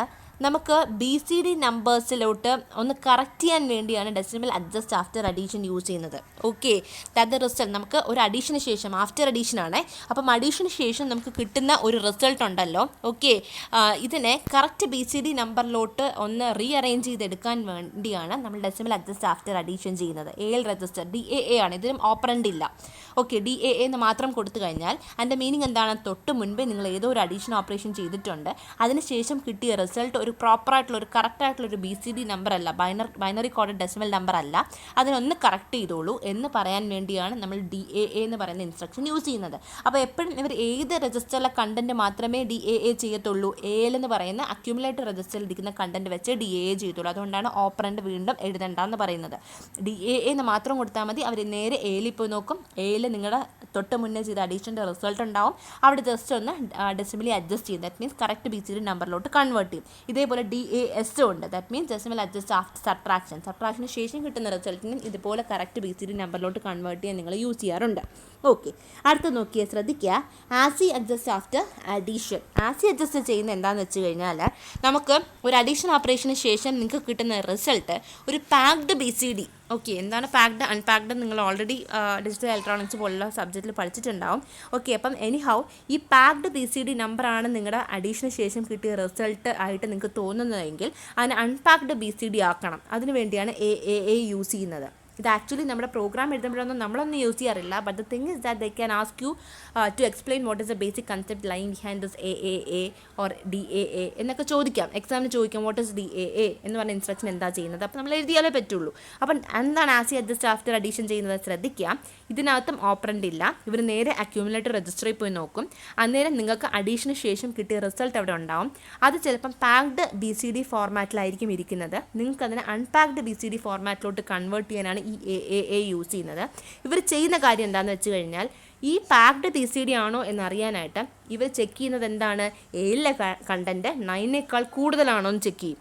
നമുക്ക് BCD നമ്പേഴ്സിലോട്ട് ഒന്ന് കറക്റ്റ് ചെയ്യാൻ വേണ്ടിയാണ് decimal adjust after addition use ചെയ്യുന്നത്. ഓക്കെ, ദാറ്റ് ദ റിസൾട്ട് നമുക്ക് ഒരു അഡീഷന് ശേഷം, ആഫ്റ്റർ അഡീഷനാണ്, അപ്പം അഡീഷന് ശേഷം നമുക്ക് കിട്ടുന്ന ഒരു റിസൾട്ട് ഉണ്ടല്ലോ. ഓക്കെ, ഇതിനെ കറക്റ്റ് BCD നമ്പറിലോട്ട് ഒന്ന് റീഅറേഞ്ച് ചെയ്തെടുക്കാൻ വേണ്ടിയാണ് നമ്മൾ ഡെസിമൽ അഡ്ജസ്റ്റ് ആഫ്റ്റർ അഡീഷൻ ചെയ്യുന്നത്. AL രജിസ്റ്റർ DAA ആണ്, ഇതിനും ഓപ്പറൻ്റ് ഇല്ല. ഓക്കെ, DAA എന്ന് മാത്രം കൊടുത്തു കഴിഞ്ഞാൽ അതിൻ്റെ മീനിങ് എന്താണ്? തൊട്ട് മുൻപേ നിങ്ങൾ ഏതോ ഒരു അഡീഷൻ ഓപ്പറേഷൻ ചെയ്തിട്ടുണ്ട്, അതിനുശേഷം കിട്ടിയ റിസൾട്ട് ഒരു ഒരു പ്രോപ്പറായിട്ടുള്ള ഒരു കറക്റ്റായിട്ടുള്ളൊരു BCD നമ്പർ അല്ല, ബൈനറി കോഡഡ് ഡെസിമൽ നമ്പർ അല്ല, അതിനൊന്ന് കറക്റ്റ് ചെയ്തോളൂ എന്ന് പറയാൻ വേണ്ടിയാണ് നമ്മൾ DAA എന്ന് പറയുന്ന ഇൻസ്ട്രക്ഷൻ യൂസ് ചെയ്യുന്നത്. അപ്പോൾ എപ്പോഴും ഇവർ ഏത് രജിസ്റ്ററിലെ കണ്ടൻറ്റ് മാത്രമേ DAA ചെയ്യത്തുള്ളൂ, AL എന്ന് പറയുന്ന അക്യുമുലേറ്റർ രജിസ്റ്ററിൽ ഇരിക്കുന്ന കണ്ടൻറ്റ് വെച്ച് DAA ചെയ്യത്തുള്ളൂ. അതുകൊണ്ടാണ് ഓപ്പറൻറ്റ് വീണ്ടും എഴുതണ്ടെന്ന് പറയുന്നത്. DAA എന്ന് മാത്രം കൊടുത്താൽ മതി. അവർ നേരെ AL പോയി നോക്കും. AL നിങ്ങളുടെ തൊട്ട് മുന്നേ ചെയ്ത അഡീഷൻ്റെ റിസൾട്ട് ഉണ്ടാവും. അവിടെ ജസ്റ്റ് ഒന്ന് ഡെസിമലി അഡ്ജസ്റ്റ് ചെയ്യും. ദാറ്റ് മീൻസ് കറക്റ്റ് BCD നമ്പറിലോട്ട് കൺവേർട്ട് ചെയ്യും. ഇതേപോലെ DAS ഉണ്ട്. That means decimal adjust after സബ്ട്രാക്ഷന് ശേഷം കിട്ടുന്ന റിസൾട്ടിനും ഇതുപോലെ കറക്റ്റ് BCD നമ്പറിലോട്ട് കൺവേർട്ട് ചെയ്യാൻ നിങ്ങൾ യൂസ് ചെയ്യാറുണ്ട്. ഓക്കെ, അടുത്ത് നോക്കിയാൽ ശ്രദ്ധിക്കുക, ആസി അഡ്ജസ്റ്റ് ആഫ്റ്റർ അഡീഷൻ. ആസി അഡ്ജസ്റ്റ് ചെയ്യുന്നത് എന്താണെന്ന് വെച്ച് കഴിഞ്ഞാൽ നമുക്ക് ഒരു അഡീഷൻ ഓപ്പറേഷന് ശേഷം നിങ്ങൾക്ക് കിട്ടുന്ന റിസൾട്ട് ഒരു പാക്ഡ് BCD. ഓക്കെ, എന്താണ് പാക്ഡ് അൺപാക്ഡ് നിങ്ങൾ ഓൾറെഡി ഡിജിറ്റൽ ഇലക്ട്രോണിക്സ് പോലുള്ള സബ്ജക്റ്റിൽ പഠിച്ചിട്ടുണ്ടാവും. ഓക്കെ, അപ്പം എനിഹൗ ഈ പാക്ഡ് BCD നമ്പറാണ് നിങ്ങളുടെ അഡീഷന് ശേഷം കിട്ടിയ റിസൾട്ട് ആയിട്ട് നിങ്ങൾക്ക് തോന്നുന്നതെങ്കിൽ അതിന് അൺപാക്ഡ് BCD ആക്കണം. അതിന് വേണ്ടിയാണ് AAA യൂസ് ചെയ്യുന്നത്. ഇത് ആക്ച്വലി നമ്മുടെ പ്രോഗ്രാം എഴുതുമ്പോഴൊന്നും നമ്മളൊന്നും യൂസ് ചെയ്യാറില്ല. But the thing is that they can ask you to explain what is the basic concept line behind this AAA or DAA എന്നൊക്കെ ചോദിക്കാം. എക്സാമിന് ചോദിക്കാം വാട്ട് ഇസ് DAA എന്ന് പറഞ്ഞ ഇൻസ്ട്രക്ഷൻ എന്താ ചെയ്യുന്നത്. അപ്പോൾ നമ്മൾ എഴുതിയാലേ പറ്റുള്ളൂ. അപ്പം എന്താണ് ആസി അഡ്ജസ്റ്റ് ആഫ്റ്റർ അഡീഷൻ ചെയ്യുന്നത് ശ്രദ്ധിക്കുക. ഇതിനകത്തും ഓപ്പറൻ്റ് ഇല്ല. ഇവർ നേരെ അക്യൂമുലേറ്റർ രജിസ്റ്ററിൽ പോയി നോക്കും. അന്നേരം നിങ്ങൾക്ക് അഡീഷന് ശേഷം കിട്ടിയ റിസൾട്ട് അവിടെ ഉണ്ടാവും. അത് ചിലപ്പം പാക്ഡ് BCD ഫോർമാറ്റിലായിരിക്കും ഇരിക്കുന്നത്. നിങ്ങൾക്ക് അതിനെ അൺപാക്ഡ് BCD ഫോർമാറ്റിലോട്ട് കൺവേർട്ട് ചെയ്യാനാണ് ഈ AAA യൂസ് ചെയ്യുന്നത്. ഇവർ ചെയ്യുന്ന കാര്യം എന്താണെന്ന് വെച്ച് കഴിഞ്ഞാൽ ഈ പാക്ഡ് BCD ആണോ എന്നറിയാനായിട്ട് ഇവർ ചെക്ക് ചെയ്യുന്നത് എന്താണ്, ALലെ കണ്ടൻറ്റ് 9നേക്കാൾ കൂടുതലാണോ എന്ന് ചെക്ക് ചെയ്യും.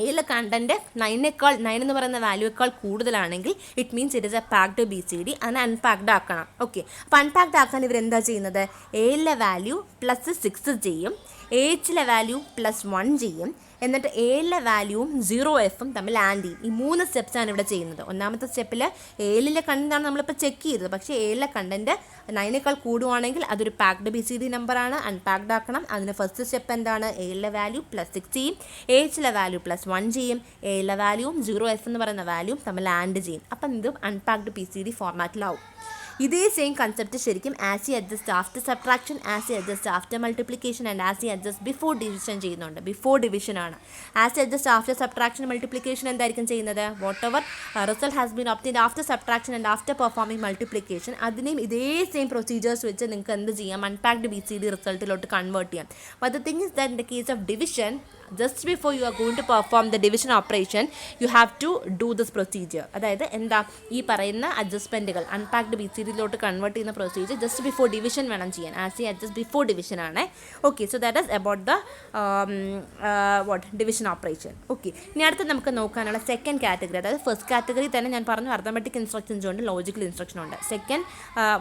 ALലെ കണ്ടൻറ്റ് 9 എന്ന് പറയുന്ന വാല്യൂയേക്കാൾ കൂടുതലാണെങ്കിൽ it means it is A packed BCD. അതിനെ അൺപാക്ഡ് ആക്കണം. ഓക്കെ, അപ്പോൾ അൺപാക്ഡ് ആക്കാൻ ഇവരെന്താ ചെയ്യുന്നത്, ALലെ വാല്യൂ +6 ചെയ്യും, AHലെ വാല്യൂ +1 ചെയ്യും, എന്നിട്ട് ALലെ വാല്യൂവും 0Fഉം തമ്മിൽ ആഡ് ചെയ്യും. ഈ 3 സ്റ്റെപ്സാണ് ഇവിടെ ചെയ്യുന്നത്. ഒന്നാമത്തെ സ്റ്റെപ്പിൽ ALലെ കണ്ടൻറ്റാണ് നമ്മളിപ്പോൾ ചെക്ക് ചെയ്തത്. പക്ഷേ ALലെ കണ്ടൻറ്റ് 9നേക്കാൾ കൂടുവാണെങ്കിൽ അതൊരു പാക്ഡ് BCD നമ്പറാണ്, അൺപാക്ഡ് ആക്കണം. അതിന് ഫസ്റ്റ് സ്റ്റെപ്പ് എന്താണ്, ALലെ വാല്യൂ +6 ചെയ്യും, AHലെ വാല്യൂ +1 ചെയ്യും, ALലെ വാല്യൂവും 0F എന്ന് പറയുന്ന വാല്യൂവും തമ്മിൽ ആഡ് ചെയ്യും. അപ്പം ഇതും അൺപാക്ഡ് BCD ഫോർമാറ്റിലാവും. ഇതേ സെയിം കൺസെപ്റ്റ് ശരിക്കും ASCII adjust after subtraction, ASCII adjust after multiplication and ASCII adjust before division ചെയ്യുന്നുണ്ട്. ബിഫോർ ഡിവിഷനാണ്. ASCII adjust after subtraction multiplication എന്തായിരിക്കും ചെയ്യുന്നത്, whatever result has been obtained after subtraction and after performing multiplication, അതിനെയും ഇതേ same procedures വെച്ച് നിങ്ങൾക്ക് എന്ത് ചെയ്യാം, അൺപാക്ഡ് BCD റിസൾട്ടിലോട്ട് കൺവേർട്ട് ചെയ്യാം. But the thing is that in the case of division, just before you are going to perform the division operation you have to do this procedure. അതായത് എന്താ, ഈ പറയുന്ന അഡ്ജസ്റ്റ്മെൻറ്റുകൾ അൺപാക്ഡ് BCDയിലോട്ട് കൺവേർട്ട് ചെയ്യുന്ന procedure just before division വേണം ചെയ്യാൻ. As ഈ adjust before division ആണ്. Okay, so that is about the division operation. Okay, ഇനി അടുത്ത് നമുക്ക് നോക്കാനുള്ള സെക്കൻഡ് കാറ്റഗറി. അതായത് ഫസ്റ്റ് കാറ്റഗറി തന്നെ ഞാൻ പറഞ്ഞു അർത്തമെറ്റിക് ഇൻസ്ട്രക്ഷൻസ് ഉണ്ട്, ലോജിക്കൽ ഇൻസ്ട്രക്ഷൻ ഉണ്ട്. സെക്കൻഡ്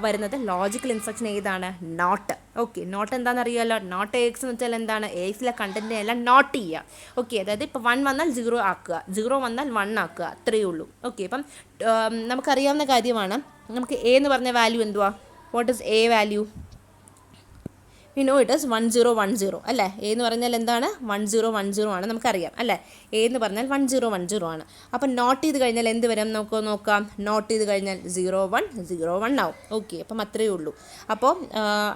വരുന്നത് ലോജിക്കൽ ഇൻസ്ട്രക്ഷൻ ഏതാണ്, നോട്ട്. ഓക്കെ, നോട്ട് എന്താണെന്ന് അറിയാമല്ലോ. നോട്ട് AX എന്ന് വെച്ചാൽ എന്താണ്, AXലെ കണ്ടൻറ്റിനെ എല്ലാം നോട്ട് ചെയ്യുക. ഓക്കെ, അതായത് ഇപ്പോൾ 1 വന്നാൽ 0 ആക്കുക, 0 വന്നാൽ 1 ആക്കുക, അത്രയേ ഉള്ളൂ. ഓക്കെ, അപ്പം നമുക്കറിയാവുന്ന കാര്യമാണ്. നമുക്ക് A എന്ന് പറഞ്ഞ വാല്യൂ എന്തുവാ, what is A value, we know it is 1010 അല്ലേ. A എന്ന് പറഞ്ഞാൽ എന്താണ്, 1010 ആണ്, നമുക്കറിയാം അല്ലേ. A എന്ന് പറഞ്ഞാൽ 1010 ആണ്. അപ്പം നോട്ട് ചെയ്ത് കഴിഞ്ഞാൽ എന്ത് വരും നമുക്ക് നോക്കാം. നോട്ട് ചെയ്ത് കഴിഞ്ഞാൽ 0101 ആവും. ഓക്കെ, അപ്പം അത്രയേ ഉള്ളൂ. അപ്പോൾ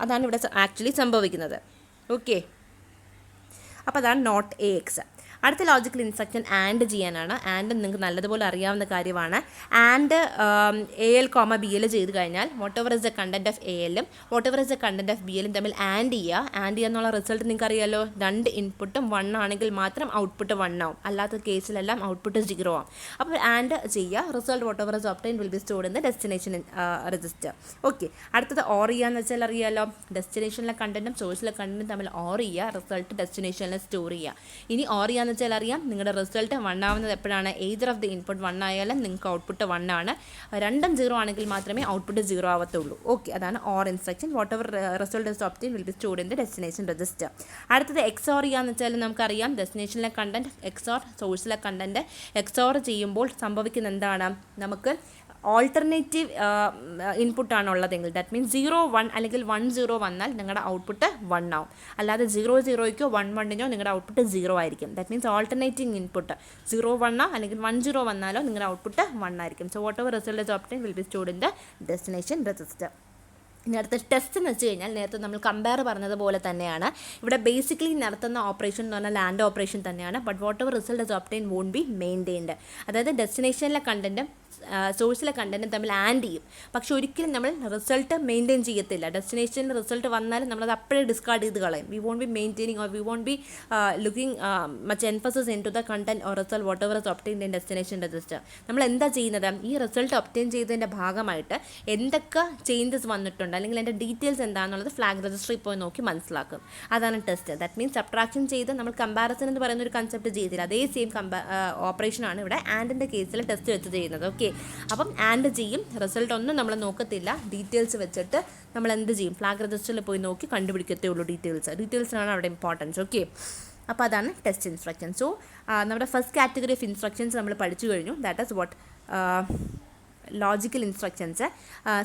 അതാണ് ഇവിടെ ആക്ച്വലി സംഭവിക്കുന്നത്. ഓക്കെ, അപ്പോൾ അതാണ് നോട്ട് AX. അടുത്ത ലോജിക്കൽ ഇൻസ്ട്രക്ഷൻ ആൻഡ് ചെയ്യാനാണ്. ആൻഡ് നിങ്ങൾക്ക് നല്ലതുപോലെ അറിയാവുന്ന കാര്യമാണ്. ആൻഡ് AL, BL ചെയ്ത് കഴിഞ്ഞാൽ whatever is the content of ALും whatever is the content of BLും തമ്മിൽ ആൻഡ് ചെയ്യുക എന്നുള്ള റിസൾട്ട് നിങ്ങൾക്ക് അറിയാമല്ലോ. 2 ഇൻപുട്ടും 1 ആണെങ്കിൽ മാത്രം ഔട്ട്പുട്ട് 1 ആവും, അല്ലാത്ത കേസിലെല്ലാം ഔട്ട്പുട്ട് 0 ആവും. അപ്പോൾ ആൻഡ് ചെയ്യുക, result whatever is obtained will be stored in the destination register. Okay, അടുത്തത് ഓർ ചെയ്യാന്ന് വെച്ചാൽ അറിയാമല്ലോ. ഡെസ്റ്റിനേഷനിലെ കണ്ടൻറ്റും സോഴ്സിലെ കണ്ടൻറ്റും തമ്മിൽ ഓർ ചെയ്യുക, റിസൾട്ട് ഡെസ്റ്റിനേഷനിൽ സ്റ്റോർ ചെയ്യുക. ഇനി ഓർ ചെയ്യാന്ന് വെച്ചാൽ അറിയാം, നിങ്ങളുടെ റിസൾട്ട് 1 ആവുന്നത് എപ്പോഴാണ്, എയ്തർ ഓഫ് ദി ഇൻപുട്ട് 1 ആയാലും നിങ്ങൾക്ക് ഔട്ട്പുട്ട് 1 ആണ്, രണ്ടും 0 ആണെങ്കിൽ മാത്രമേ ഔട്ട്പുട്ട് 0 ആവത്തുള്ളൂ. ഓക്കെ, അതാണ് or instruction. Whatever result is obtained will be stored in the destination register. അടുത്തത് എക്സോർ ചെയ്യാന്ന് വെച്ചാൽ നമുക്കറിയാം, ഡെസ്റ്റിനേഷനിലെ കണ്ടൻറ്റ് എക്സോർ സോഴ്സിലെ കണ്ടൻറ്റ് എക്സോർ ചെയ്യുമ്പോൾ സംഭവിക്കുന്ന എന്താണ്, നമുക്ക് ഓൾട്ടർനേറ്റീവ് ഇൻപുട്ടാണ് ഉള്ളതെങ്കിൽ ദാറ്റ് മീൻസ് 0 1 അല്ലെങ്കിൽ 1 0 വന്നാൽ നിങ്ങളുടെ ഔട്ട്പുട്ട് 1 ആവും. അല്ലാതെ 0 0ക്കോ 1 1നോ നിങ്ങളുടെ ഔട്ട്പുട്ട് 0 ആയിരിക്കും. ദാറ്റ് മീൻസ് ഓൾട്ടർനേറ്റിംഗ് ഇൻപുട്ട് 0 1 അല്ലെങ്കിൽ 1 0 വന്നാലോ നിങ്ങളുടെ ഔട്ട്പുട്ട് 1 ആയിരിക്കും. So whatever result is obtained will be stored in the destination register. ഇനി അടുത്ത ടെസ്റ്റ് എന്ന് വെച്ച് കഴിഞ്ഞാൽ നേരത്തെ നമ്മൾ കമ്പയർ പറഞ്ഞതുപോലെ തന്നെയാണ്. ഇവിടെ ബേസിക്കലി നടത്തുന്ന ഓപ്പറേഷൻ എന്ന് പറഞ്ഞാൽ ലാൻഡ് ഓപ്പറേഷൻ തന്നെയാണ്. But whatever result is obtain won't be maintained. അതായത് ഡെസ്റ്റിനേഷനിലെ കണ്ടൻറ്റും സോഴ്സിലെ കണ്ടൻറ്റും തമ്മിൽ ആൻഡ് ചെയ്യും. പക്ഷെ ഒരിക്കലും നമ്മൾ റിസൾട്ട് മെയിൻറ്റെയിൻ ചെയ്യത്തില്ല. ഡെസ്റ്റിനേഷനിൽ റിസൾട്ട് വന്നാലും നമ്മളത് അപ്പോഴേ ഡിസ്കാർഡ് ചെയ്ത് കളയും. We won't be maintaining or we won't be looking much emphasis in to the content or result whatever is obtained in destination register. നമ്മൾ എന്താ ചെയ്യുന്നത്? ഈ റിസൾട്ട് ഒബ്റ്റെയിൻ ചെയ്തതിൻ്റെ ഭാഗമായിട്ട് എന്തൊക്കെ ചേഞ്ചസ് വന്നിട്ടുണ്ട് അല്ലെങ്കിൽ അതിൻ്റെ ഡീറ്റെയിൽസ് എന്താണെന്നുള്ളത് ഫ്ലാഗ് രജിസ്റ്ററിൽ പോയി നോക്കി മനസ്സിലാക്കും. അതാണ് ടെസ്റ്റ്. ദാറ്റ് മീൻസ് സബ്ട്രാക്ഷൻ ചെയ്ത് നമ്മൾ കമ്പാരിസൺ എന്ന് പറയുന്ന ഒരു കൺസെപ്റ്റ് ചെയ്തില്ല. അതേ സെയിം ഓപ്പറേഷനാണ് ഇവിടെ ആൻഡിൻ്റെ കേസിൽ ടെസ്റ്റ് വെച്ച് ചെയ്യുന്നത്. ഓക്കെ, അപ്പം ആൻഡ് ചെയ്യും, റിസൾട്ട് ഒന്നും നമ്മൾ നോക്കത്തില്ല. ഡീറ്റെയിൽസ് വെച്ചിട്ട് നമ്മൾ എന്ത് ചെയ്യും? ഫ്ലാഗ് രജിസ്റ്ററിൽ പോയി നോക്കി കണ്ടുപിടിക്കത്തേ ഉള്ളൂ. ഡീറ്റെയിൽസിനാണ് അവിടെ ഇമ്പോർട്ടൻസ്. ഓക്കെ, അപ്പോൾ അതാണ് ടെസ്റ്റ് ഇൻസ്ട്രക്ഷൻ. സോ നമ്മുടെ ഫസ്റ്റ് കാറ്റഗറി ഓഫ് ഇൻസ്ട്രക്ഷൻസ് നമ്മൾ പഠിച്ചു കഴിഞ്ഞു. That is what logical instructions.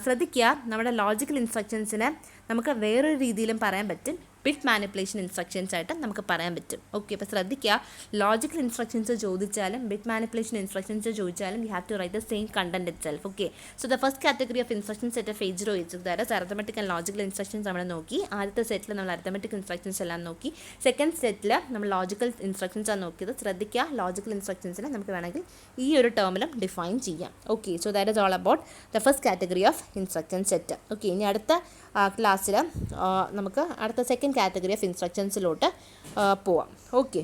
ശ്രദ്ധിക്കുക, നമ്മുടെ ലോജിക്കൽ ഇൻസ്ട്രക്ഷൻസിനെ നമുക്ക് വേറൊരു രീതിയിലും പറയാൻ പറ്റും. ബിറ്റ് മാനിപ്പുലേഷൻ ഇൻസ്ട്രക്ഷൻസ് ആയിട്ട് നമുക്ക് പറയാൻ പറ്റും. ഓക്കെ, അപ്പോൾ ശ്രദ്ധിക്കുക, ലോജിക്കൽ ഇൻസ്ട്രക്ഷൻസ് ചോദിച്ചാലും ബിറ്റ് മാനിപ്പുലേഷൻ ഇൻസ്ട്രക്ഷൻസ് ചോദിച്ചാലും you have to write the same content itself. Okay, so the first category of instructions set of 808 that arithmetic and logical instructions നമ്മൾ നോക്കി. ആദ്യത്തെ സെറ്റിൽ നമ്മൾ അരിത്തമെറ്റിക് ഇൻസ്ട്രക്ഷൻസ് എല്ലാം നോക്കി. സെക്കൻഡ് സെറ്റിൽ നമ്മൾ logical instructions ആണ് നോക്കിയത്. ശ്രദ്ധിക്കുക, ലോജിക്കൽ ഇൻസ്ട്രക്ഷൻസിനെ നമുക്ക് വേണമെങ്കിൽ ഈ ഒരു ടേമിലും ഡിഫൈൻ ചെയ്യാം. Okay, so that is all about the first category of instruction set. Okay, ഇനി അടുത്ത ക്ലാസ്സിൽ നമുക്ക് അടുത്ത സെക്കൻഡ് കാറ്റഗറി ഓഫ് ഇൻസ്ട്രക്ഷൻസിലോട്ട് പോവാം. ഓക്കെ.